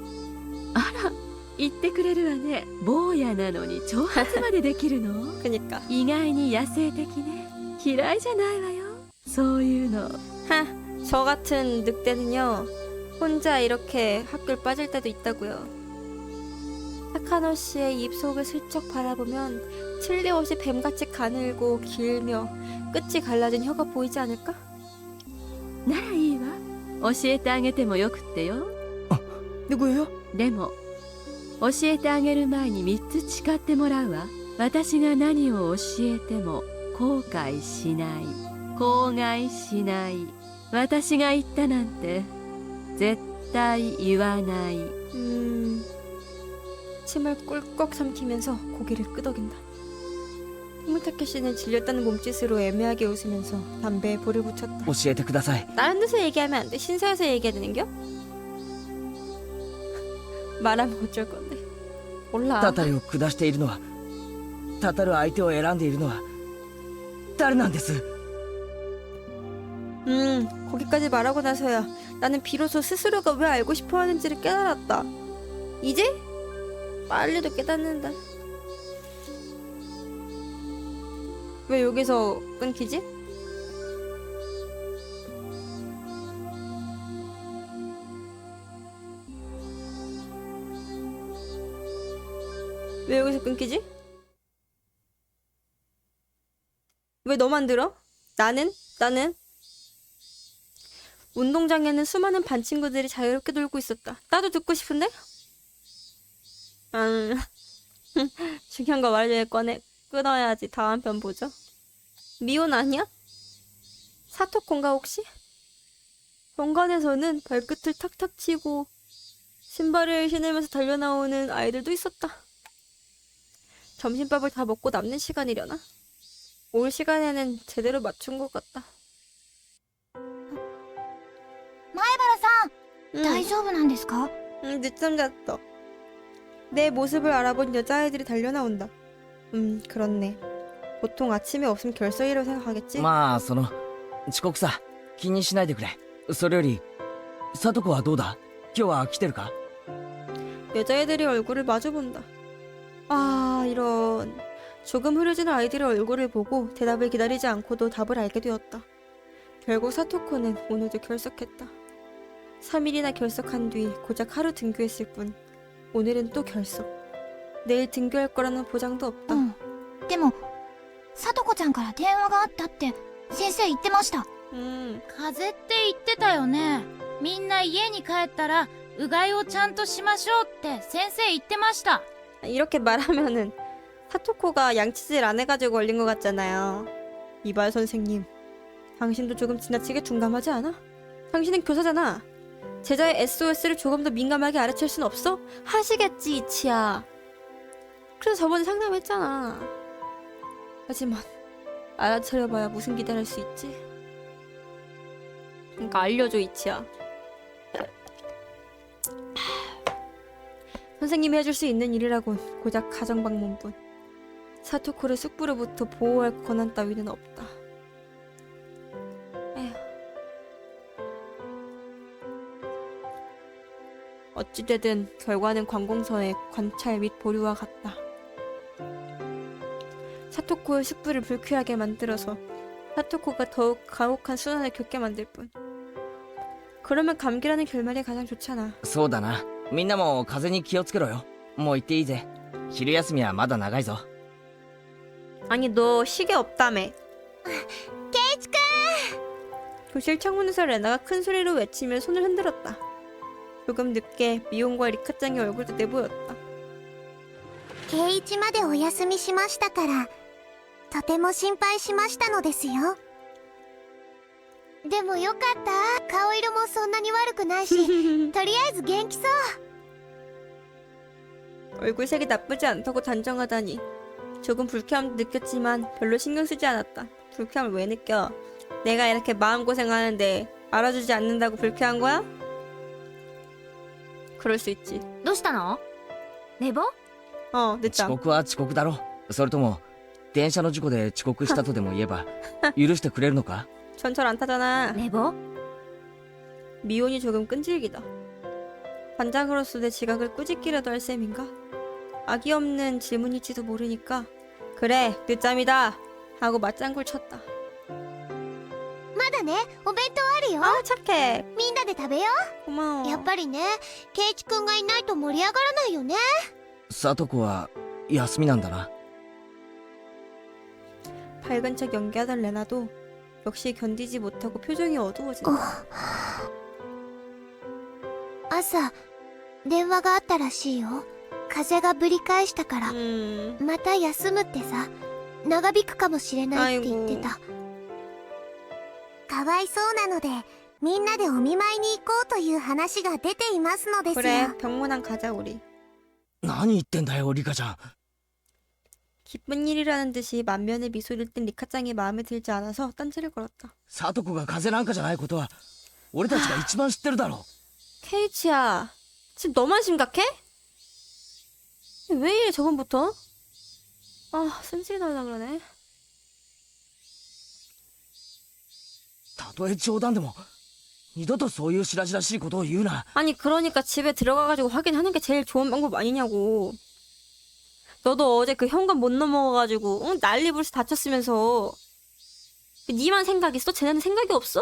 Speaker 3: あら、言ってくれるわね。坊やなのに挑発までできるの？
Speaker 1: 그니까.
Speaker 3: 意外に野生的ね。嫌いじゃないわよ。そういうの。
Speaker 1: 저 같은 늑대는요 혼자 이렇게 학교를 빠질 때도 있다고요. 타카노 씨의 입속을 슬쩍 바라보면 틀림없이 뱀같이 가늘고 길며 끝이 갈라진 혀가 보이지 않을까?
Speaker 3: ならいいわ。教えてあげてもよくってよ。
Speaker 1: 누구예요?
Speaker 3: でも教えてあげる前に3つ誓ってもらうわ。私が何を教えても後悔しない、口外しない。私が言ったなんて絶対言わない。
Speaker 1: 침을 꿀꺽 삼키면서 고개를 끄덕인다. 토미타케 씨는 질렸다는 몸짓으로 애매하게 웃으면서 담배에 불을 붙였다.
Speaker 2: 教えてください。
Speaker 1: 다른 데서 얘기하면 안 돼? 신사에서 얘기해야 되는겨? 말하면 어쩔 건데. 몰라.
Speaker 2: たたりを下しているのは、たたる相手を選んでいるのは誰なんです？
Speaker 1: 거기까지 말하고 나서야 나는 비로소 스스로가 왜 알고 싶어 하는지를 깨달았다. 이제? 빨리도 깨닫는다. 왜 여기서 끊기지? 왜 여기서 끊기지? 왜 너만 들어? 나는? 운동장에는 수많은 반 친구들이 자유롭게 놀고 있었다. 나도 듣고 싶은데? 중요한 거 말을 끊어야지. 다음 편 보죠. 미혼 아니야? 사토콘가 혹시? 본관에서는 발끝을 탁탁 치고 신발을 신으면서 달려나오는 아이들도 있었다. 점심밥을 다 먹고 남는 시간이려나? 올 시간에는 제대로 맞춘 것 같다.
Speaker 6: 前原さん、
Speaker 1: 응,
Speaker 6: 大丈夫なんですか？
Speaker 1: 늦잠 잤어. 내 모습을 알아본 여자아이들이 달려나온다. 그렇네. 보통 아침에 없으면 결석이라고 생각하겠지?
Speaker 2: まあ遅刻さ気にしないでくれ。それより聡子はどうだ？今日は来てるか？
Speaker 1: 여자애들이 얼굴을 마주본다. 아, 이런. 조금 흐려지는 아이들의 얼굴을 보고 대답을 기다리지 않고도 답을 알게 되었다. 결국 사토코는 오늘도 결석했다. 3일이나 결석한 뒤 고작 하루 등교했을 뿐. 오늘은 또 결석. 내일 등교할 거라는 보장도 없다.
Speaker 6: うん。でも、さとこちゃんから電話があったって先生言ってました。
Speaker 7: 風邪って言ってたよね。みんな家に帰ったらうがいをちゃんとしましょうって先生言ってました。
Speaker 1: 이렇게 말하면은 사토코가 양치질 안 해가지고 걸린 것 같잖아요. 이발 선생님, 당신도 조금 지나치게 둔감하지 않아? 당신은 교사잖아. 제자의 SOS를 조금 더 민감하게 알아챌 순 없어? 하시겠지, 이치야. 그래서 저번에 상담했잖아. 하지만 알아차려봐야 무슨 기대를 할 수 있지? 그러니까 알려줘, 이치야. 선생님이 해줄 수 있는 일이라곤 고작 가정방문뿐. 사토코를 쑥부로부터 보호할 권한 따위는 없다. 에휴. 어찌되든 결과는 관공서의 관찰 및 보류와 같다. 사토코의 쑥부를 불쾌하게 만들어서 사토코가 더욱 가혹한 순환을 겪게 만들 뿐. 그러면 감기라는 결말이 가장 좋잖아.
Speaker 2: そうだな。みんなも風邪に気をつけろよ。もう行っていいぜ。昼休みはまだ長いぞ。
Speaker 1: 아니 너 시계 없다며.
Speaker 6: 케이치君!
Speaker 1: 교실 창문에서 레나가 큰 소리로 외치며 손을 흔들었다. 조금 늦게 미혼과 리카짱의 얼굴도 내보였다.
Speaker 6: ケイイチまでお休みしましたから、とても心配しましたのですよ。でもよかった。顔色もそんなに悪くないし、とりあえず元気そう。
Speaker 1: 얼굴색이 나쁘지 않다고 단정하다니. 조금 불쾌함도 느꼈지만 별로 신경 쓰지 않았다. 불쾌함을 왜 느껴? 내가 이렇게 마음고생하는데 알아주지 않는다고 불쾌한 거야? 그럴 수 있지.
Speaker 7: どうしたの？寝坊？
Speaker 1: 어,
Speaker 2: 遅
Speaker 1: 늦잠.
Speaker 2: 刻は遅刻だろ。それとも電車の事故で遅刻したとでも言えば許してくれるのか？
Speaker 1: 전철 안 타잖아.
Speaker 7: 寝坊？
Speaker 1: 미혼이 조금 끈질기다. 반장으로서 내 지각을 꾸짖기라도 할 셈인가? 악의 없는 질문일지도 모르니까 그래 늦잠이다 하고 맞장구를 쳤다.
Speaker 6: まだね、お弁当あるよ。
Speaker 1: 아 착해.
Speaker 6: みんなで食べよ
Speaker 1: 고마워.
Speaker 6: う。やっぱりね、ケイチ君がいないと盛り上がらないよね。
Speaker 2: 聡子は休みなんだな。
Speaker 1: 밝은 척 연기하던 레나도 역시 견디지 못하고 표정이 어두워진다.
Speaker 6: 朝、電話があったらしいよ。風邪がぶり返したから、また休むってさ、長引くかもしれないって言ってた。かわいそうなので、みんなでお見舞いに行こうという話が出ていますのですよ。
Speaker 1: 그래 병문안 가자 우리.
Speaker 2: 何言ってんだよリカちゃん。
Speaker 1: 기쁜 일이라는 듯이 만면에 미소를 띤 리카짱이 마음에 들지 않아서 딴지를 걸었다.
Speaker 2: 聡子が風邪なんかじゃないことは俺たちが一番知ってるだろ。
Speaker 1: 케이치야 지금 너만 심각해? 왜 이래 저번부터? 아 쓴소리 나오려 그러네.
Speaker 2: たとえ冗談でも二度とそういう白々しいことを言うな。
Speaker 1: 아니 그러니까 집에 들어가가지고 확인하는 게 제일 좋은 방법 아니냐고. 너도 어제 그 현관 못 넘어가가지고 응? 난리 불서 다쳤으면서 니만 생각 있어? 쟤네는 생각이 없어?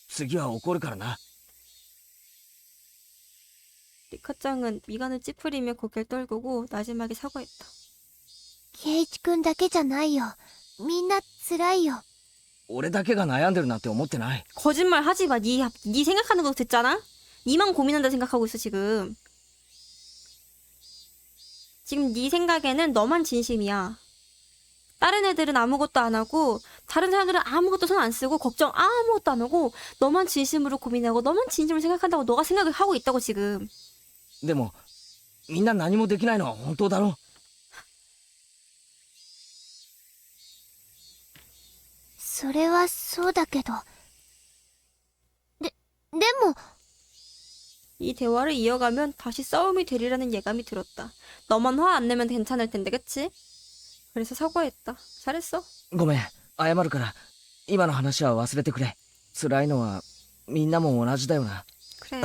Speaker 2: 次は怒るからな。
Speaker 1: 리카짱은 미간을 찌푸리며 고개를 떨구고 나지막이 사과했다.
Speaker 6: 圭一くんだけじゃないよ。みんな辛いよ。
Speaker 2: 俺だけが悩んでるなんて思ってない。
Speaker 1: 거짓말 하지 마. 니 생각하는 거 듣잖아? 니만 고민한다 생각하고 있어 지금. 지금 니 생각에는 너만 진심이야. 다른 애들은 아무것도 안 하고 다른 사람들은 아무것도 손 안 쓰고 걱정 아무것도 안 하고 너만 진심으로 고민하고 너만 진심으로 생각한다고 너가 생각을 하고 있다고 지금.
Speaker 2: でもみんな何もできないのは本当だろ。
Speaker 6: それはそうだけど。でも、
Speaker 1: 이 대화를 이어가면 다시 싸움이 되리라는 예감이 들었다. 너만 화 안 내면 괜찮을 텐데 그치? 그래서 사과했다. 잘했어.
Speaker 2: ごめん、謝るから今の話は忘れてくれ。辛いのはみんなも同じだよな。
Speaker 1: 그래.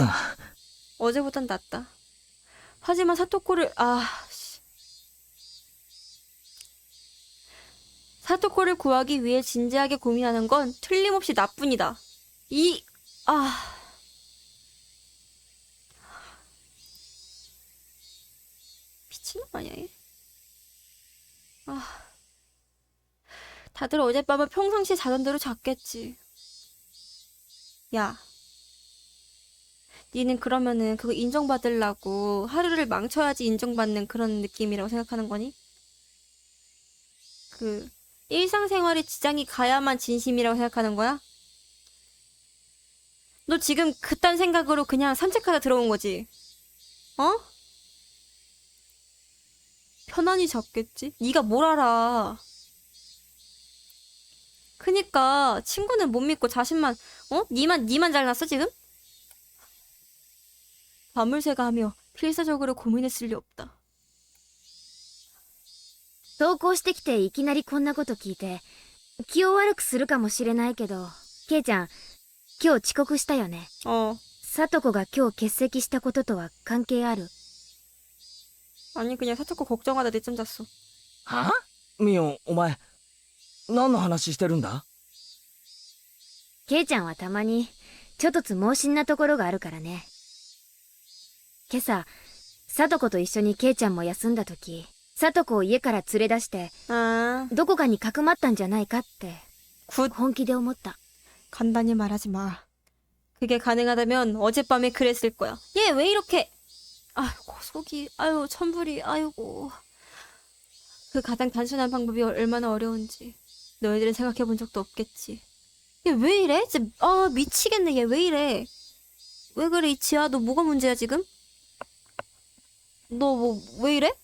Speaker 1: 어제보단 낫다. 하지만 사토코를 구하기 위해 진지하게 고민하는 건 틀림없이 나뿐이다. 미친놈 아니야 얘? 다들 어젯밤을 평상시 자던 대로 잤겠지. 야, 니는 그러면은 그거 인정받으려고 하루를 망쳐야지 인정받는 그런 느낌이라고 생각하는 거니? 그 일상생활에 지장이 가야만 진심이라고 생각하는 거야? 너 지금 그딴 생각으로 그냥 산책하다 들어온 거지? 어? 편안히 잤겠지? 네가 뭘 알아? 그니까 친구는 못 믿고 자신만 니만 잘났어 지금? 밤을 새가 하며 필사적으로 고민했을 리 없다.
Speaker 8: 登校してきていきなりこんなこと聞いて気を悪くするかもしれないけど、ケイちゃん今日遅刻したよね。さとこが今日欠席したこととは関係ある？
Speaker 1: 아니 그냥 사토코 걱정하다 늦잠 잤어.
Speaker 2: はあ？ミオ、お前何の話してるんだ？
Speaker 8: ケイちゃんはたまにちょっとつ盲信なところがあるからね。今朝さとこと一緒にケイちゃんも休んだ時、さとこを家から連れ出してどこかにかくまったんじゃないかって本気で思った。
Speaker 1: 간단히 말하지 마. 그게 가능하다면 어젯밤에 그랬을 거야. 얘 왜 이렇게... 아이고 속이... 아유 천불이... 아이고... 그 가장 단순한 방법이 얼마나 어려운지 너희들은 생각해 본 적도 없겠지. 얘 왜 이래? 진짜 미치겠네. 얘 왜 이래? 왜 그래 이치야? 너 뭐가 문제야 지금? 너 뭐 왜 이래?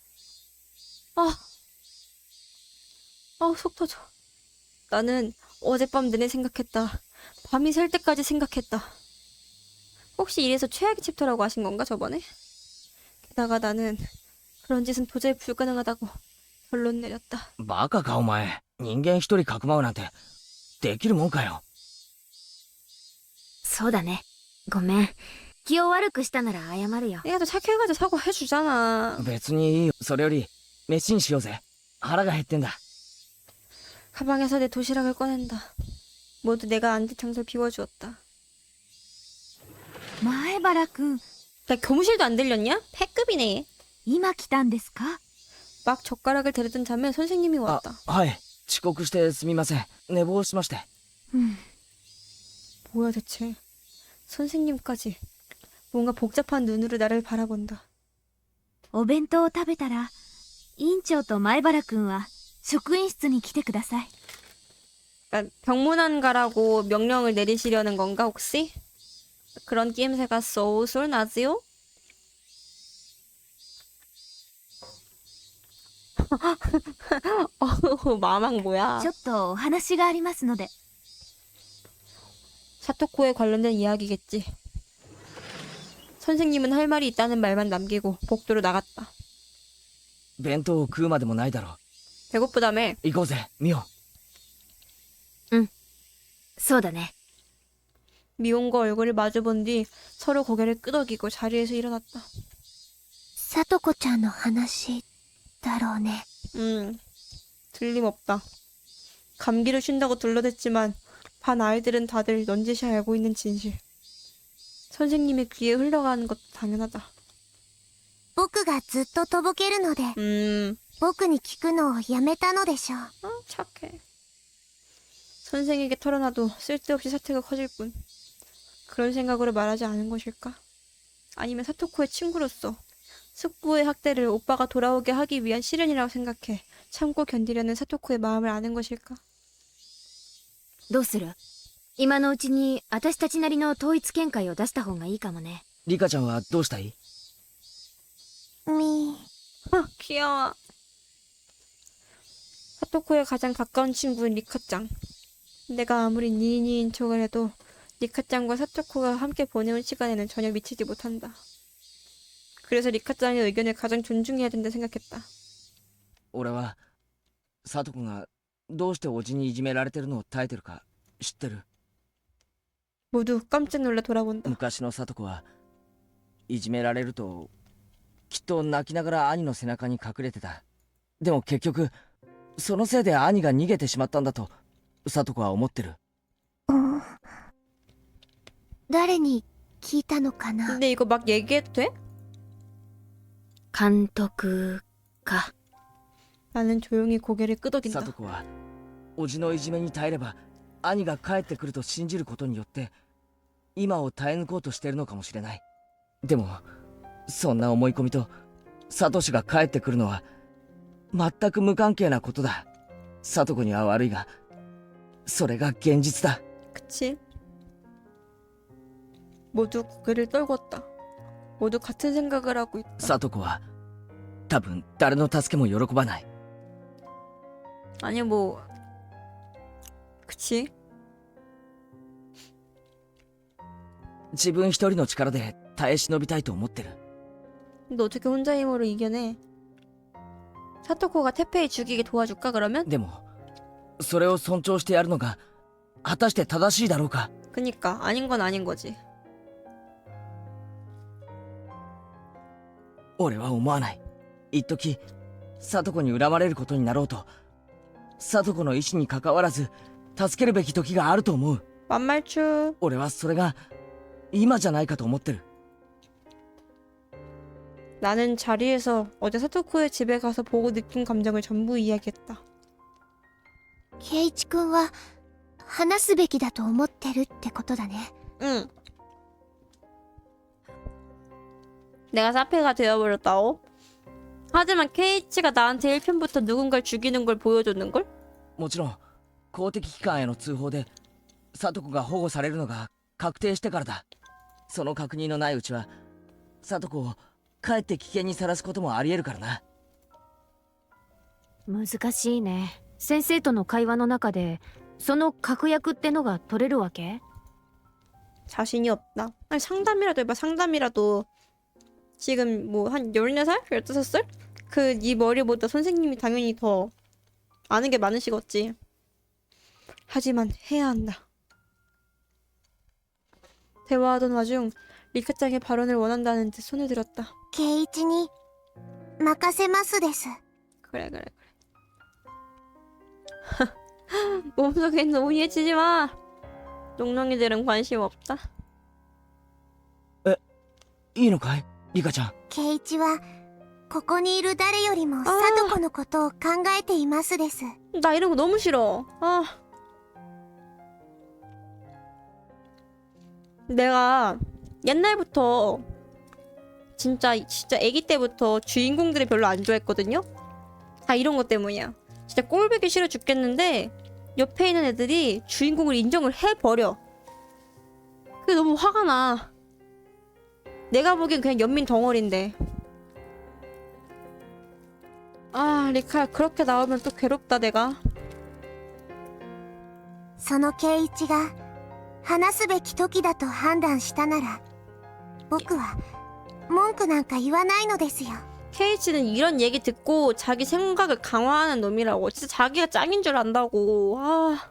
Speaker 1: 속 터져. 나는 어젯밤 내내 생각했다. 밤이 셀 때까지 생각했다. 혹시 이래서 최악의 챕터라고 하신 건가 저번에? 게다가 나는 그런 짓은 도저히 불가능하다고 결론 내렸다.
Speaker 2: バカかお前。人間一人かくまうなんてできるもんかよ。
Speaker 8: そうだね。ごめん。気を悪くしたなら謝るよ。
Speaker 1: 얘가 또 착해가지고 사과해주잖아.
Speaker 2: 別にいいよ。それより飯にしようぜ。腹が減ってんだ。
Speaker 1: 가방에서 내 도시락을 꺼낸다. 모두 내가 앉은 장소를 비워주었다.
Speaker 9: 前原くん、
Speaker 1: 야 교무실도 안 들렸냐? 패급이네.
Speaker 9: 今来たんですか？
Speaker 1: 막 젓가락을 데려든 참에 선생님이
Speaker 2: あ、
Speaker 1: 왔다.
Speaker 2: はい。遅刻してすみません。寝坊しまして。
Speaker 1: 뭐야 대체. 선생님까지 뭔가 복잡한 눈으로 나를 바라본다.
Speaker 9: お弁当を食べたら、院長と前原くんは職員室に来てください。
Speaker 1: 그러니까 병문안 가라고 명령을 내리시려는 건가 혹시? 그런 끼임새가 쏠쏠 나지요? 마망 뭐야?
Speaker 9: ちょっとお話がありますので。
Speaker 1: 사토코에 관련된 이야기겠지. 선생님은 할 말이 있다는 말만 남기고 복도로 나갔다.
Speaker 2: 弁当を食うまでもないだろ。
Speaker 1: 배고프다며.
Speaker 2: 行こうぜ、ミオ。
Speaker 8: そうだね。
Speaker 1: 미혼과 얼굴을 마주본 뒤 서로 고개를 끄덕이고 자리에서 일어났다.
Speaker 6: さとこちゃんの話だろうね。
Speaker 1: 틀림없다. 감기를 쉰다고 둘러댔지만 반 아이들은 다들 넌지시 알고 있는 진실. 선생님의 귀에 흘러가는 것도 당연하다.
Speaker 6: 僕がずっととぼけるので、僕に聞くのをやめたのでしょう。
Speaker 1: 착해. 선생에게 털어놔도 쓸데없이 사태가 커질 뿐. 그런 생각으로 말하지 않은 것일까? 아니면 사토코의 친구로서 숙부의 학대를 오빠가 돌아오게 하기 위한 시련이라고 생각해 참고 견디려는 사토코의 마음을 아는 것일까?
Speaker 8: どうする？今のうちに私たちなりの統一見解を出した方がいいかもね。
Speaker 2: リカちゃんはどうしたい？
Speaker 1: 귀여워. 사토코의 가장 가까운 친구인 리카짱. 내가 아무리 니인이인 척을 해도 리카짱과 사토코가 함께 보내온 시간에는 전혀 미치지 못한다. 그래서 리카짱의 의견을 가장 존중해야 된다 생각했다.
Speaker 2: 俺はサトコがどうしておじにいじめられてるのを耐えてるか知ってる。
Speaker 1: 모두 깜짝 놀라 돌아본다.
Speaker 2: 昔のサトコはいじめられるときっと泣きながら兄の背中に隠れてた。でも結局そのせいで兄が逃げてしまったんだとサトコは思ってる。
Speaker 6: 誰に聞いたのかな。
Speaker 1: 근데 이거 막 얘기해도 돼?
Speaker 8: 監督か。
Speaker 1: 나는 조용히 고개를 끄덕인다.
Speaker 2: サトコはおじのいじめに耐えれば兄が帰ってくると信じることによって今を耐え抜こうとしてるのかもしれない。でもそんな思い込みとサトシが帰ってくるのは全く無関係なことだ。サトコには悪いがそれが現実だ。
Speaker 1: 그치? 모두 고개를 떨궜다. 모두 같은 생각을 하고 있다.
Speaker 2: サトコは多分誰の助けも喜ばない。
Speaker 1: 아니 뭐 그치?
Speaker 2: 自分一人の力で耐え忍びたいと思ってる。
Speaker 1: 근데 어떻게 혼자 힘으로 이겨내? 사토코가 태페이 죽이게 도와줄까 그러면?
Speaker 2: でもそれを尊重してやるのが果たして正しいだろうか。
Speaker 1: 그니까 아닌 건 아닌 거지.
Speaker 2: 俺は思わない。一時サトコに恨まれることになろうとサトコの意志に関わらず助けるべき時があると思う。
Speaker 1: 만말추.
Speaker 2: 俺はそれが今じゃないかと思ってる。
Speaker 1: 나는 자리에서 어제 사토코의 집에 가서 보고 느낀 감정을 전부 이야기했다.
Speaker 6: 圭一君は話すべきだと思ってるってことだね。
Speaker 1: 응. 내가 사페가 되어버렸다오? 하지만 케이치가 나한테 1편부터 누군가를 죽이는 걸 보여줬는걸?
Speaker 2: もちろん公的機関への通報でサトコが保護されるのが確定してからだ。その確認のないうちはサトコをかえって危険にさらすこともありえるからな。
Speaker 8: 難しいね。先生との会話の中でその確約ってのが取れるわけ？
Speaker 1: 자신이 없다. 아니 상담이라도 해봐. 상담이라도. 지금 뭐 한 14살? 15살? 그 네 머리보다 선생님이 당연히 더 아는 게 많으시겠지. 하지만 해야 한다. 대화하던 와중 리카짱의 발언을 원한다는 듯 손을 들었다.
Speaker 6: 圭一に任せますです。
Speaker 1: 그래. 몸속에 있는 오니에 치지 마. 농농이들은 관심 없다.
Speaker 2: いいのかいリカちゃん。
Speaker 6: 圭一はここにいる誰よりもサトコのことを考えていますです。
Speaker 1: 나 이런 거 너무 싫어. 아. 내가 옛날부터 진짜 아기 때부터 주인공들을 별로 안 좋아했거든요. 다 이런 것 때문이야. 진짜 꼴보기 싫어 죽겠는데 옆에 있는 애들이 주인공을 인정을 해버려. 그게 너무 화가 나. 내가 보기엔 그냥 연민 덩어리인데. 아, 리카 그렇게 나오면 또 괴롭다 내가.
Speaker 6: その圭一が話すべき時だと判断したなら僕は文句なんか言わないのですよ。
Speaker 1: 케이치는 이런 얘기 듣고 자기 생각을 강화하는 놈이라고. 진짜 자기가 짱인 줄 안다고. 아.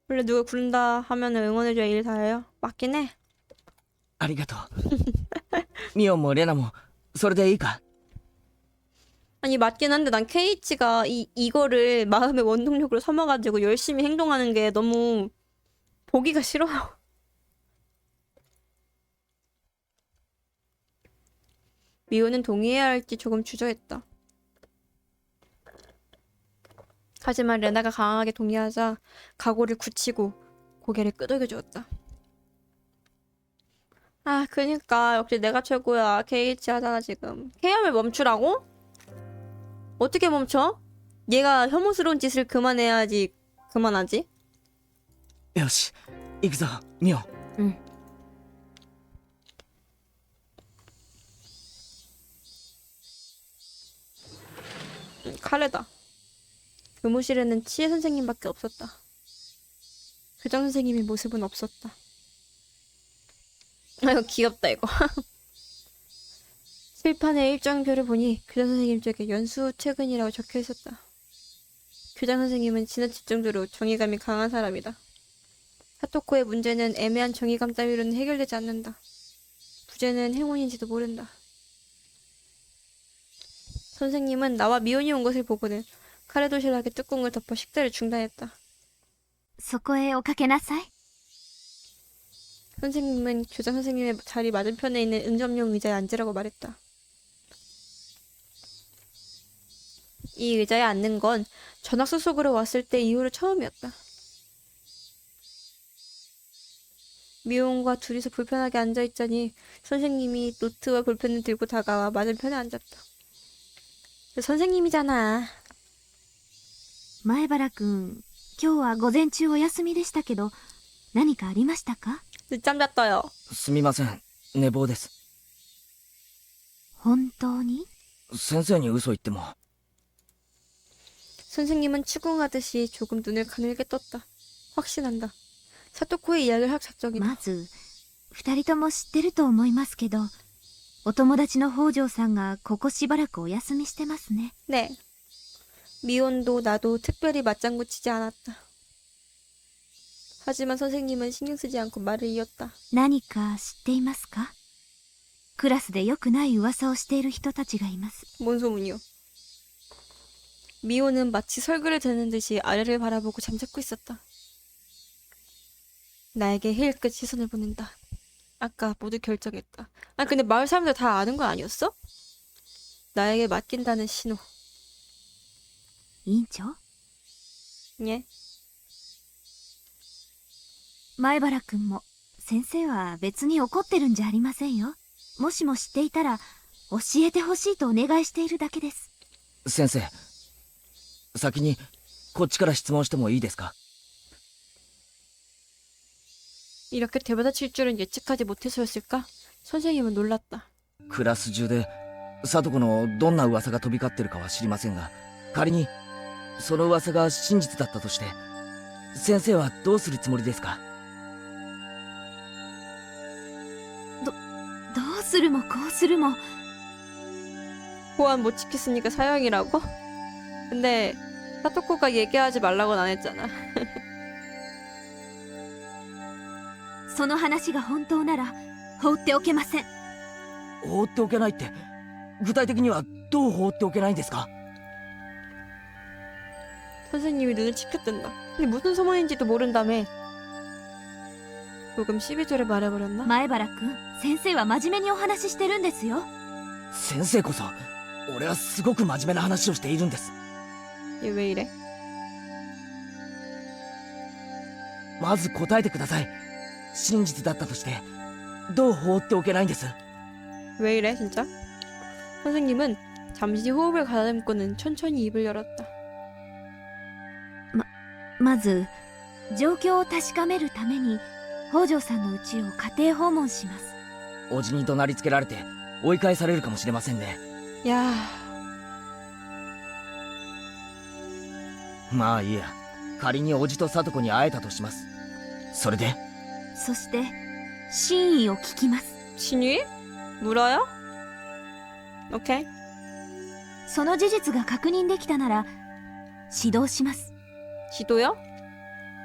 Speaker 1: 원래 누가 부른다 하면은 응원해줘야 일 다해요. 맞긴 해.
Speaker 2: ありがとう。ミオもレナもそれでいいか？
Speaker 1: 아니 맞긴 한데 난 케이치가 이거를 마음의 원동력으로 삼아가지고 열심히 행동하는 게 너무 보기가 싫어요. 미호는 동의해야 할지 조금 주저했다. 하지만 레나가 강하게 동의하자 각오를 굳히고 고개를 끄덕여 주었다. 아 그니까 역시 내가 최고야. 케이치 하잖아 지금. 케염을 멈추라고? 어떻게 멈춰? 얘가 혐오스러운 짓을 그만해야지 그만하지?
Speaker 2: よし、行くぞ、ミオ。
Speaker 1: 카레다. 교무실에는 치혜 선생님밖에 없었다. 교장 선생님의 모습은 없었다. 아이고 귀엽다 이거. 칠판에 일정표를 보니 교장 선생님 쪽에 연수 퇴근이라고 적혀 있었다. 교장 선생님은 지나칠 정도로 정의감이 강한 사람이다. 사토코의 문제는 애매한 정의감 따위로는 해결되지 않는다. 부재는 행운인지도 모른다. 선생님은 나와 미혼이 온 것을 보고는 카레도시락의 뚜껑을 덮어 식사를 중단했다.
Speaker 9: そこへおかけなさい。
Speaker 1: 선생님은 교장 선생님의 자리 맞은편에 있는 응접용 의자에 앉으라고 말했다. 이 의자에 앉는 건 전학 소속으로 왔을 때 이후로 처음이었다. 미혼과 둘이서 불편하게 앉아있자니 선생님이 노트와 볼펜을 들고 다가와 맞은편에 앉았다. 선생님이잖아.
Speaker 9: 前原くん、今日は午前中お休みでしたけど、何かありましたか？
Speaker 1: 늦잠 잤어요.
Speaker 2: すみません、寝坊です。
Speaker 9: 本当に？
Speaker 2: 先生に嘘言っても。
Speaker 1: 선생님은 추궁하듯이 조금 눈을 가늘게 떴다. 확신한다. 사토코의 이야기를 할 작정이다.
Speaker 9: まず、二人とも知ってると思いますけど、お友達の北条さんがここしばらくお休みしてますね。
Speaker 1: 네. 미혼도 나도 특별히 맞장구 치지 않았다. 하지만 선생님은 신경 쓰지 않고 말을 이었다.
Speaker 9: 何か知っていますか？クラスで良くない噂をしている人たちがいます。
Speaker 1: 뭔 소문이요? 미호는 마치 설그를 대는 듯이 아래를 바라보고 잠자코 있었다. 나에게 힐끗 시선을 보낸다. 아까 모두 결정했다. 아 근데 마을 사람들 다 아는 거 아니었어? 나에게 맡긴다는 신호.
Speaker 9: 委員長？
Speaker 1: 예?
Speaker 9: 前原くんも、先生は別に怒ってるんじゃありませんよ。もしも知っていたら、教えてほしいとお願いしているだけです。
Speaker 2: 先生、先にこっちから質問してもいいですか？
Speaker 1: 이렇게 되받아칠 줄은 예측하지 못해서였을까? 선생님은 놀랐다.
Speaker 2: クラス中で聡子のどんな噂が飛び交ってるかは知りませんが、仮にその噂が真実だったとして、先生はどうするつもりですか？
Speaker 9: どうするもこうするも。
Speaker 1: 보안 못 지켰으니까 사형이라고? 근데 사토코가 얘기하지 말라고는 안 했잖아.
Speaker 9: その話が本当なら放っておけません。
Speaker 2: 放っておけないって、具体的にはどう放っておけないんですか？
Speaker 1: 선생님이 눈을 치켜뜬다. 근데 무슨 소문인지도 모른다며. 조금 시비조를 말해버렸나?
Speaker 9: 前原くん、先生は真面目にお話ししてるんですよ。
Speaker 2: 先生こそ、俺はすごく真面目な話をしているんです。
Speaker 1: 얘 왜 이래?
Speaker 2: まず答えてください。真実だったとしてどう放っておけないんです？
Speaker 1: 왜 이래 진짜? 선생님은 잠시 호흡을 가다듬고는 천천히 입을 열었다.
Speaker 9: まず、状況を確かめるために、北条さんの家を家庭訪問します。
Speaker 2: おじに怒鳴りつけられて追い返されるかもしれませんね。
Speaker 1: 야,
Speaker 2: まあいいや。仮におじと聡子に会えたとします。それで
Speaker 9: そして、真意を聞きます。
Speaker 1: 신위? 물어요? 오케이.
Speaker 9: その事実が確認できたなら、指導します。
Speaker 1: 지도요?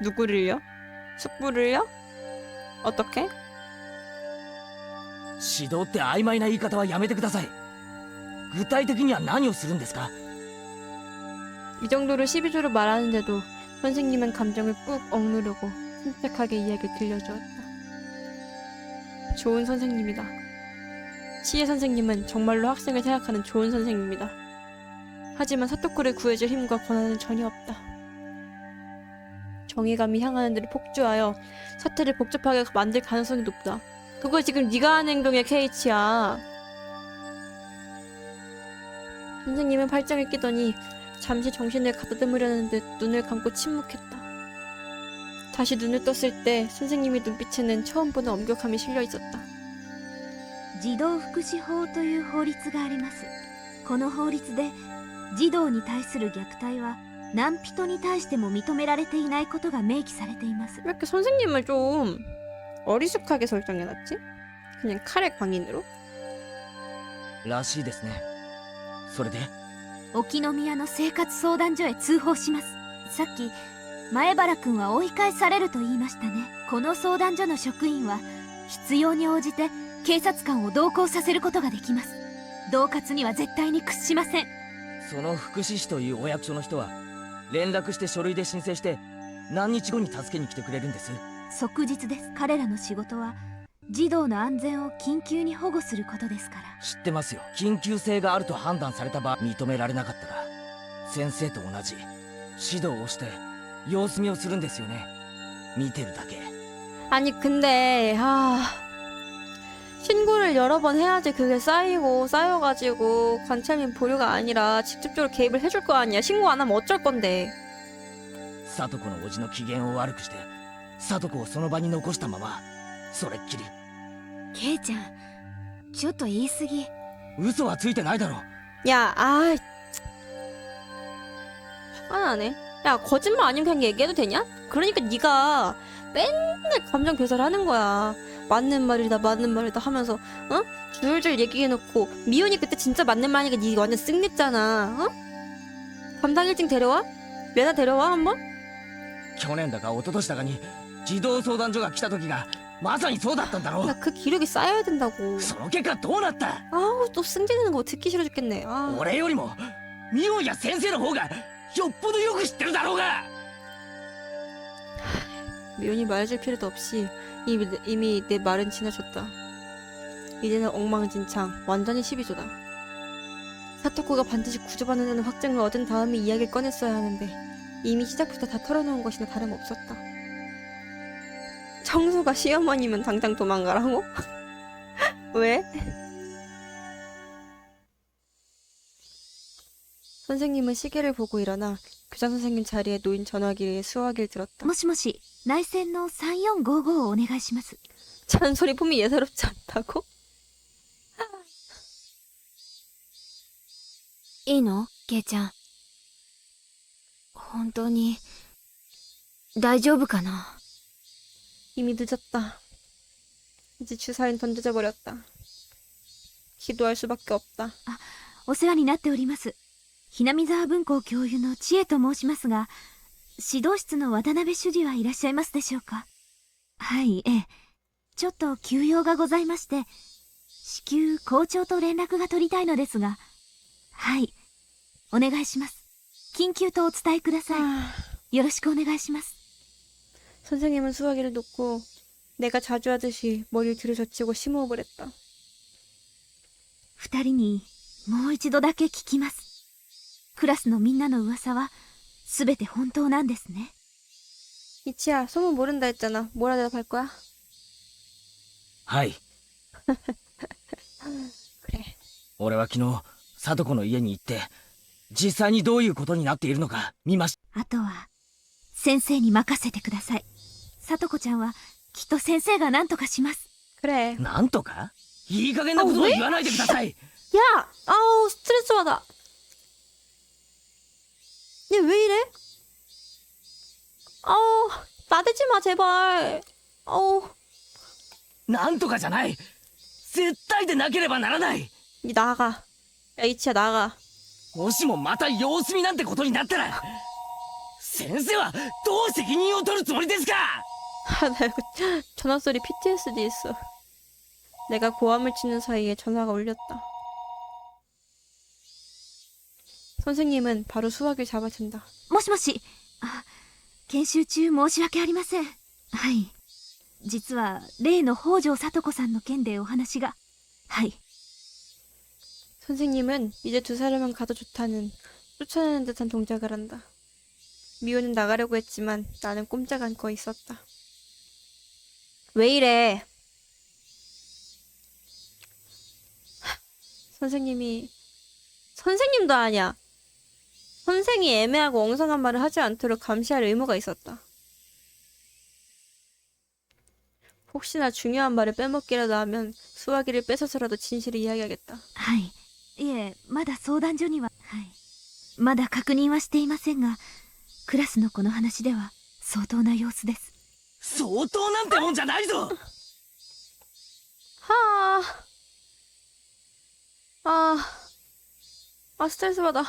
Speaker 1: 누구를요? 숙부를요? 어떻게?
Speaker 2: 指導って曖昧な言い方はやめてください。具体的には何をするんですか？
Speaker 1: 이 정도로 12조로 말하는데도 선생님은 감정을 꾹 억누르고 침착하게 이야기를 들려주었다. 좋은 선생님이다. 시에 선생님은 정말로 학생을 생각하는 좋은 선생님이다. 하지만 사토코를 구해줄 힘과 권한은 전혀 없다. 정의감이 향하는 데를 폭주하여 사태를 복잡하게 만들 가능성이 높다. 그거 지금 네가 하는 행동이야, 케이치야. 선생님은 팔짱을 끼더니 잠시 정신을 가다듬으려는 듯 눈을 감고 침묵했다. 다시 눈을 떴을 때 선생님의 눈빛에는 처음 보는 엄격함이 실려 있었다.
Speaker 9: 児童福祉法という法律があります。この法律で児童に対する虐待は何人に対しても認められていないことが明記されています。
Speaker 1: 왜 이렇게 선생님을 좀 어리숙하게 설정해놨지? 그냥 칼의 광인으로?
Speaker 2: らしいですね。それで
Speaker 9: 沖宮の生活相談所へ通報します。さっき前原くんは追い返されると言いましたね。この相談所の職員は必要に応じて警察官を同行させることができます。恫喝には絶対に屈しません。
Speaker 2: その福祉士というお役所の人は連絡して書類で申請して何日後に助けに来てくれるんです？
Speaker 9: 即日です。彼らの仕事は児童の安全を緊急に保護することですから。
Speaker 2: 知ってますよ。緊急性があると判断された場合認められなかったら先生と同じ指導をして様子見をするんですよね。見てるだけ。
Speaker 1: 아니 근데 신고를 여러 번 해야지 그게 쌓여가지고 관찰민 보류가 아니라 직접적으로 개입을 해줄 거 아니야. 신고 안 하면 어쩔 건데.
Speaker 2: 聡子の叔父の機嫌を悪くして聡子をその場に残したままそれっきり。
Speaker 8: ケイちゃんちょっと言い過ぎ。
Speaker 2: 嘘はついてないだろ。
Speaker 1: 야, 화가 나네. 야, 거짓말 아니면 그냥 얘기해도 되냐? 그러니까 네가 맨날 감정 교사를 하는 거야. 맞는 말이다 하면서 줄줄 얘기해놓고 미연이 그때 진짜 맞는 말이니까 네 완전 쓱냈잖아. 담당 일진 데려와? 레나 데려와 한번?
Speaker 2: 去年だか一昨年だかに児童相談所が来た時がまさにそうだったんだろ。
Speaker 1: 야, 그 기록이 쌓여야 된다고.
Speaker 2: その結果どうなった？
Speaker 1: 아우, 또 승진하는 거 듣기 싫어 죽겠네.
Speaker 2: 俺よりもミオンや先生の方がよっぽどよく知ってるだろうが。
Speaker 1: 미연이 말해줄 필요도 없이 이미 내 말은 지나쳤다. 이제는 엉망진창, 완전히 12조다. 사토코가 반드시 구조받는다는 확증을 얻은 다음에 이야기를 꺼냈어야 하는데 이미 시작부터 다 털어놓은 것이나 다름없었다. 청소가 시어머니면 당장 도망가라고? 왜? 선생님은 시계를 보고 일어나 교장 선생님 자리에 놓인 전화기에 수화기를 들었다.
Speaker 9: もしもし、内線の3455をお願いします。
Speaker 1: 잔소리 폼이 예사롭지 않다고?
Speaker 8: いいのケイちゃん。本当に大丈夫かな。
Speaker 1: 이미 늦었다. 이제 주사위는 던져져 버렸다. 기도할 수밖에 없다.
Speaker 9: お世話になっております。ひなみ沢文庫教諭の千恵と申しますが、指導室の渡辺主事はいらっしゃいますでしょうか？はい、ええ。ちょっと急用がございまして、至急校長と連絡が取りたいのですが、はい、お願いします。緊急とお伝えください。よろしくお願いします。
Speaker 1: 선생님은 수화기를 놓고 내가 자주 하듯이 머리를 들으젖히고 심호흡을 했다.
Speaker 9: 二人にもう一度だけ聞きます。クラスのみんなの噂はすべて本当なんですね。
Speaker 1: 이치야, 소문 모른다 했잖아. 뭐라 대답할 거야?
Speaker 2: はい。
Speaker 1: 그래.
Speaker 2: 俺は昨日聡子の家に行って実際にどういうことになっているのか見まし。
Speaker 9: あとは先生に任せてください。聡子ちゃんはきっと先生が何とかします。
Speaker 1: 그래.
Speaker 2: なんとか？いい加減なことを言わないでください。
Speaker 1: 야! 아우, 스트레스 받아. 얘 왜 이래? 아우, 나대지 마, 제발. 아우.
Speaker 2: なんとかじゃない。絶対でなければならない。
Speaker 1: 니 나가. 야, 이치야, 나가.
Speaker 2: もしもまた様子見なんてことになったら先生はどう責任を取るつもりですか？
Speaker 1: 나 이거 전화 소리 PTSD 있어. 내가 고함을 치는 사이에 전화가 울렸다. 선생님은 바로 수화기를 잡아챈다.
Speaker 9: もしもし。あ、研修中申し訳ありません。はい。実は、例の北条聡子さんの件でお話が。はい。
Speaker 1: 선생님은 이제 두 사람만 가도 좋다는 쫓아내는 듯한 동작을 한다. 미호는 나가려고 했지만 나는 꼼짝 않고 있었다. 왜 이래? 선생님도 아니야. 선생이 애매하고 엉성한 말을 하지 않도록 감시할 의무가 있었다. 혹시나 중요한 말을 빼먹기라도 하면 수화기를 뺏어서라도 진실을 이야기하겠다.
Speaker 9: はい。いえ、まだ相談所には。はい。まだ確認はしていませんが、クラスの子の話では相当な様子です。
Speaker 2: 相当なんてもんじゃないぞ。
Speaker 1: 스트레스 받아.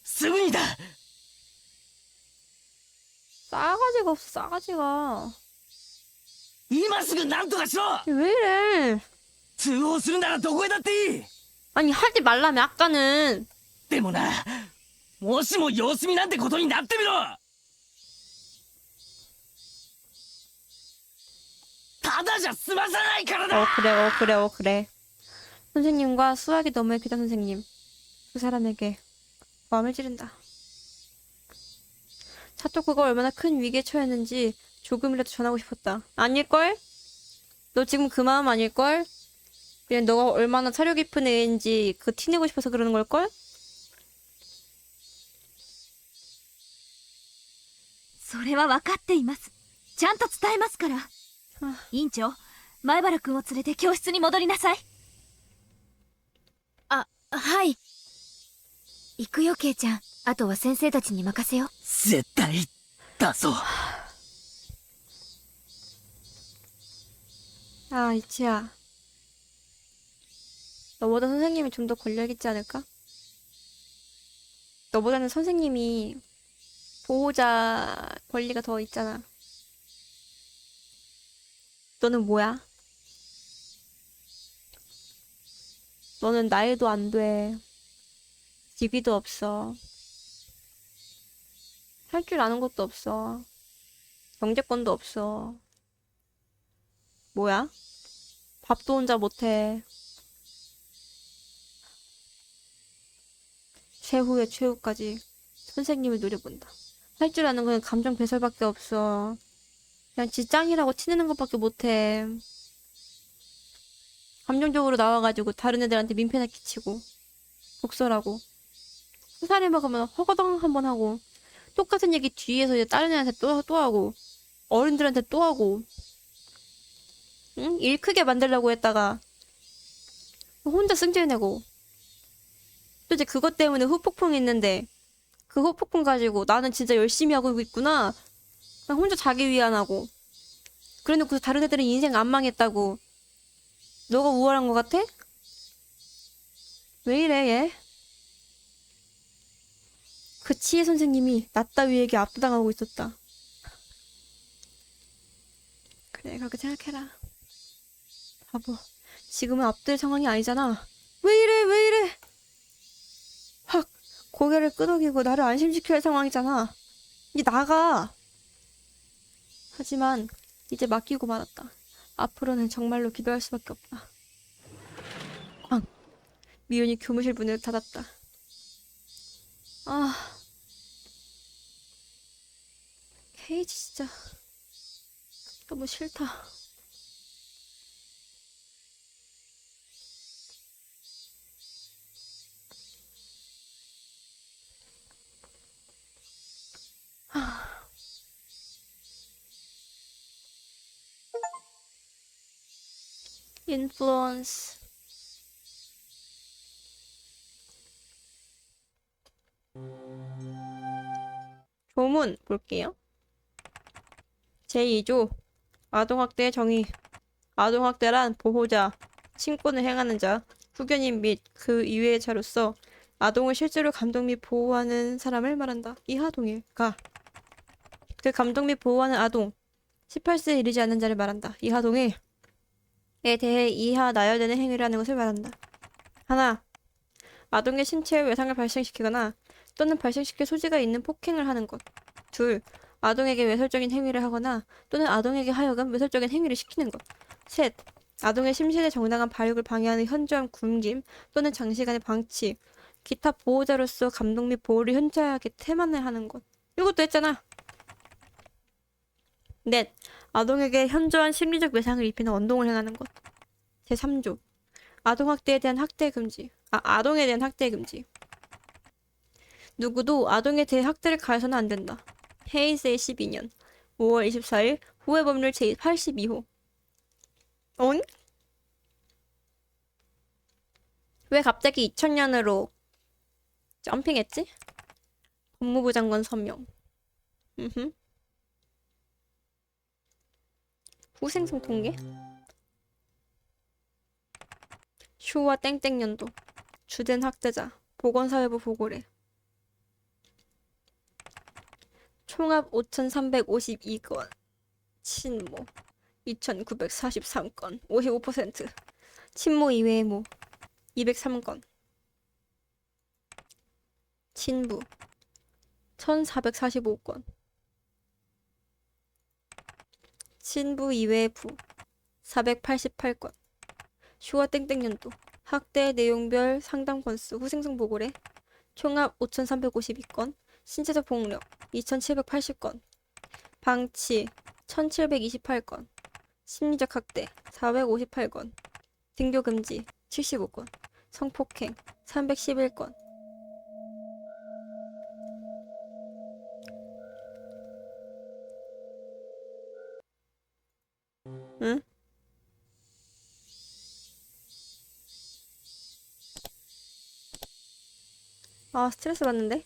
Speaker 2: すぐにだ。
Speaker 1: 싸가지가 없어, 싸가지가.
Speaker 2: 今すぐなんとかしろ。
Speaker 1: 왜 이래?
Speaker 2: 通報するならどこへだっていい。
Speaker 1: 아니, 하지 말라며, 아까는.
Speaker 2: でもな、もしも様子見なんてことになってみろ。ただじゃ済まさないからだ。
Speaker 1: 그래. 선생님과 수학이 너머의 교장 선생님. 두 사람에게 마음을 찌른다. 사토코가 얼마나 큰 위기에 처했는지 조금이라도 전하고 싶었다. 아닐걸? 너 지금 그 마음 아닐걸? 그냥 너가 얼마나 사려 깊은 애인지 그 티내고 싶어서 그러는 걸걸?
Speaker 9: それは分かっています。ちゃんと伝えますから。委員長、前原君を連れて教室に戻りなさい。
Speaker 8: あ、はい。行くよ、ケイちゃん。あとは先生たちに任せよう。
Speaker 2: 絶対だぞ。
Speaker 1: 아, 이치야. 너보다 선생님이 좀 더 권력 있지 않을까? 너보다는 선생님이 보호자 권리가 더 있잖아. 너는 뭐야? 너는 나이도 안 돼. 직위도 없어. 할 줄 아는 것도 없어. 경제권도 없어. 뭐야? 밥도 혼자 못해. 최후의 최후까지 선생님을 노려본다. 할 줄 아는 건 감정 배설밖에 없어. 그냥 지 짱이라고 티내는 것밖에 못해. 감정적으로 나와가지고 다른 애들한테 민폐나 끼치고 독설하고 수사를 먹으면 허거덩 한번 하고 똑같은 얘기 뒤에서 이제 다른 애한테 또 하고 어른들한테 또 하고 응? 일 크게 만들려고 했다가 혼자 승질내고 또 이제 그것 때문에 후폭풍이 있는데 그 후폭풍 가지고 나는 진짜 열심히 하고 있구나 그냥 혼자 자기 위안하고 그래놓고 다른 애들은 인생 안 망했다고 너가 우월한 것 같아? 왜 이래 얘? 그 치혜 선생님이 나 따위에게 압도당하고 있었다. 그래 그렇게 생각해라. 바보 지금은 압도의 상황이 아니잖아. 왜 이래 확 고개를 끄덕이고 나를 안심시켜야 할 상황이잖아. 이제 나가. 하지만 이제 맡기고 말았다. 앞으로는 정말로 기도할 수밖에 없다. 꽝. 미연이 교무실 문을 닫았다. 아. 케이지 진짜 너무 싫다. 인플루언스 조문 볼게요. 제2조 아동학대의 정의. 아동학대란 보호자, 친권을 행하는 자, 후견인 및 그 이외의 자로서 아동을 실제로 감독 및 보호하는 사람을 말한다. 이하 동일가. 그 감독 및 보호하는 아동, 18세에 이르지 않는 자를 말한다. 이하 동일에 대해 이하 나열되는 행위를 하는 것을 말한다. 하나, 아동의 신체에 외상을 발생시키거나 또는 발생시킬 소지가 있는 폭행을 하는 것. 둘, 아동에게 외설적인 행위를 하거나 또는 아동에게 하여금 외설적인 행위를 시키는 것. 셋, 아동의 심신의 정당한 발육을 방해하는 현저한 굶김 또는 장시간의 방치, 기타 보호자로서 감독 및 보호를 현저하게 태만을 하는 것. 이것도 했잖아. 넷, 아동에게 현저한 심리적 외상을 입히는 언동을 행하는 것. 제3조, 아동학대에 대한 학대 금지. 아동에 대한 학대 금지. 누구도 아동에 대해 학대를 가해서는 안 된다. 헤이세이 12년 5월 24일 후회법률 제82호. 온? 왜 갑자기 2000년으로 점핑했지? 법무부 장관 서명. 후생성 통계? 쇼와 땡땡년도 주된 학대자 보건사회부 보고래. 총합 5352건. 친모 2943건 55%. 친모 이외의 모 203건. 친부 1445건. 친부 이외의 부 488건. 쇼와 땡땡년도 학대 내용별 상담 건수 후생성 보고래 총합 5352건. 신체적 폭력 2780건. 방치 1728건. 심리적 학대 458건. 등교 금지 75건. 성폭행 311건. 응? 아, 스트레스 받는데?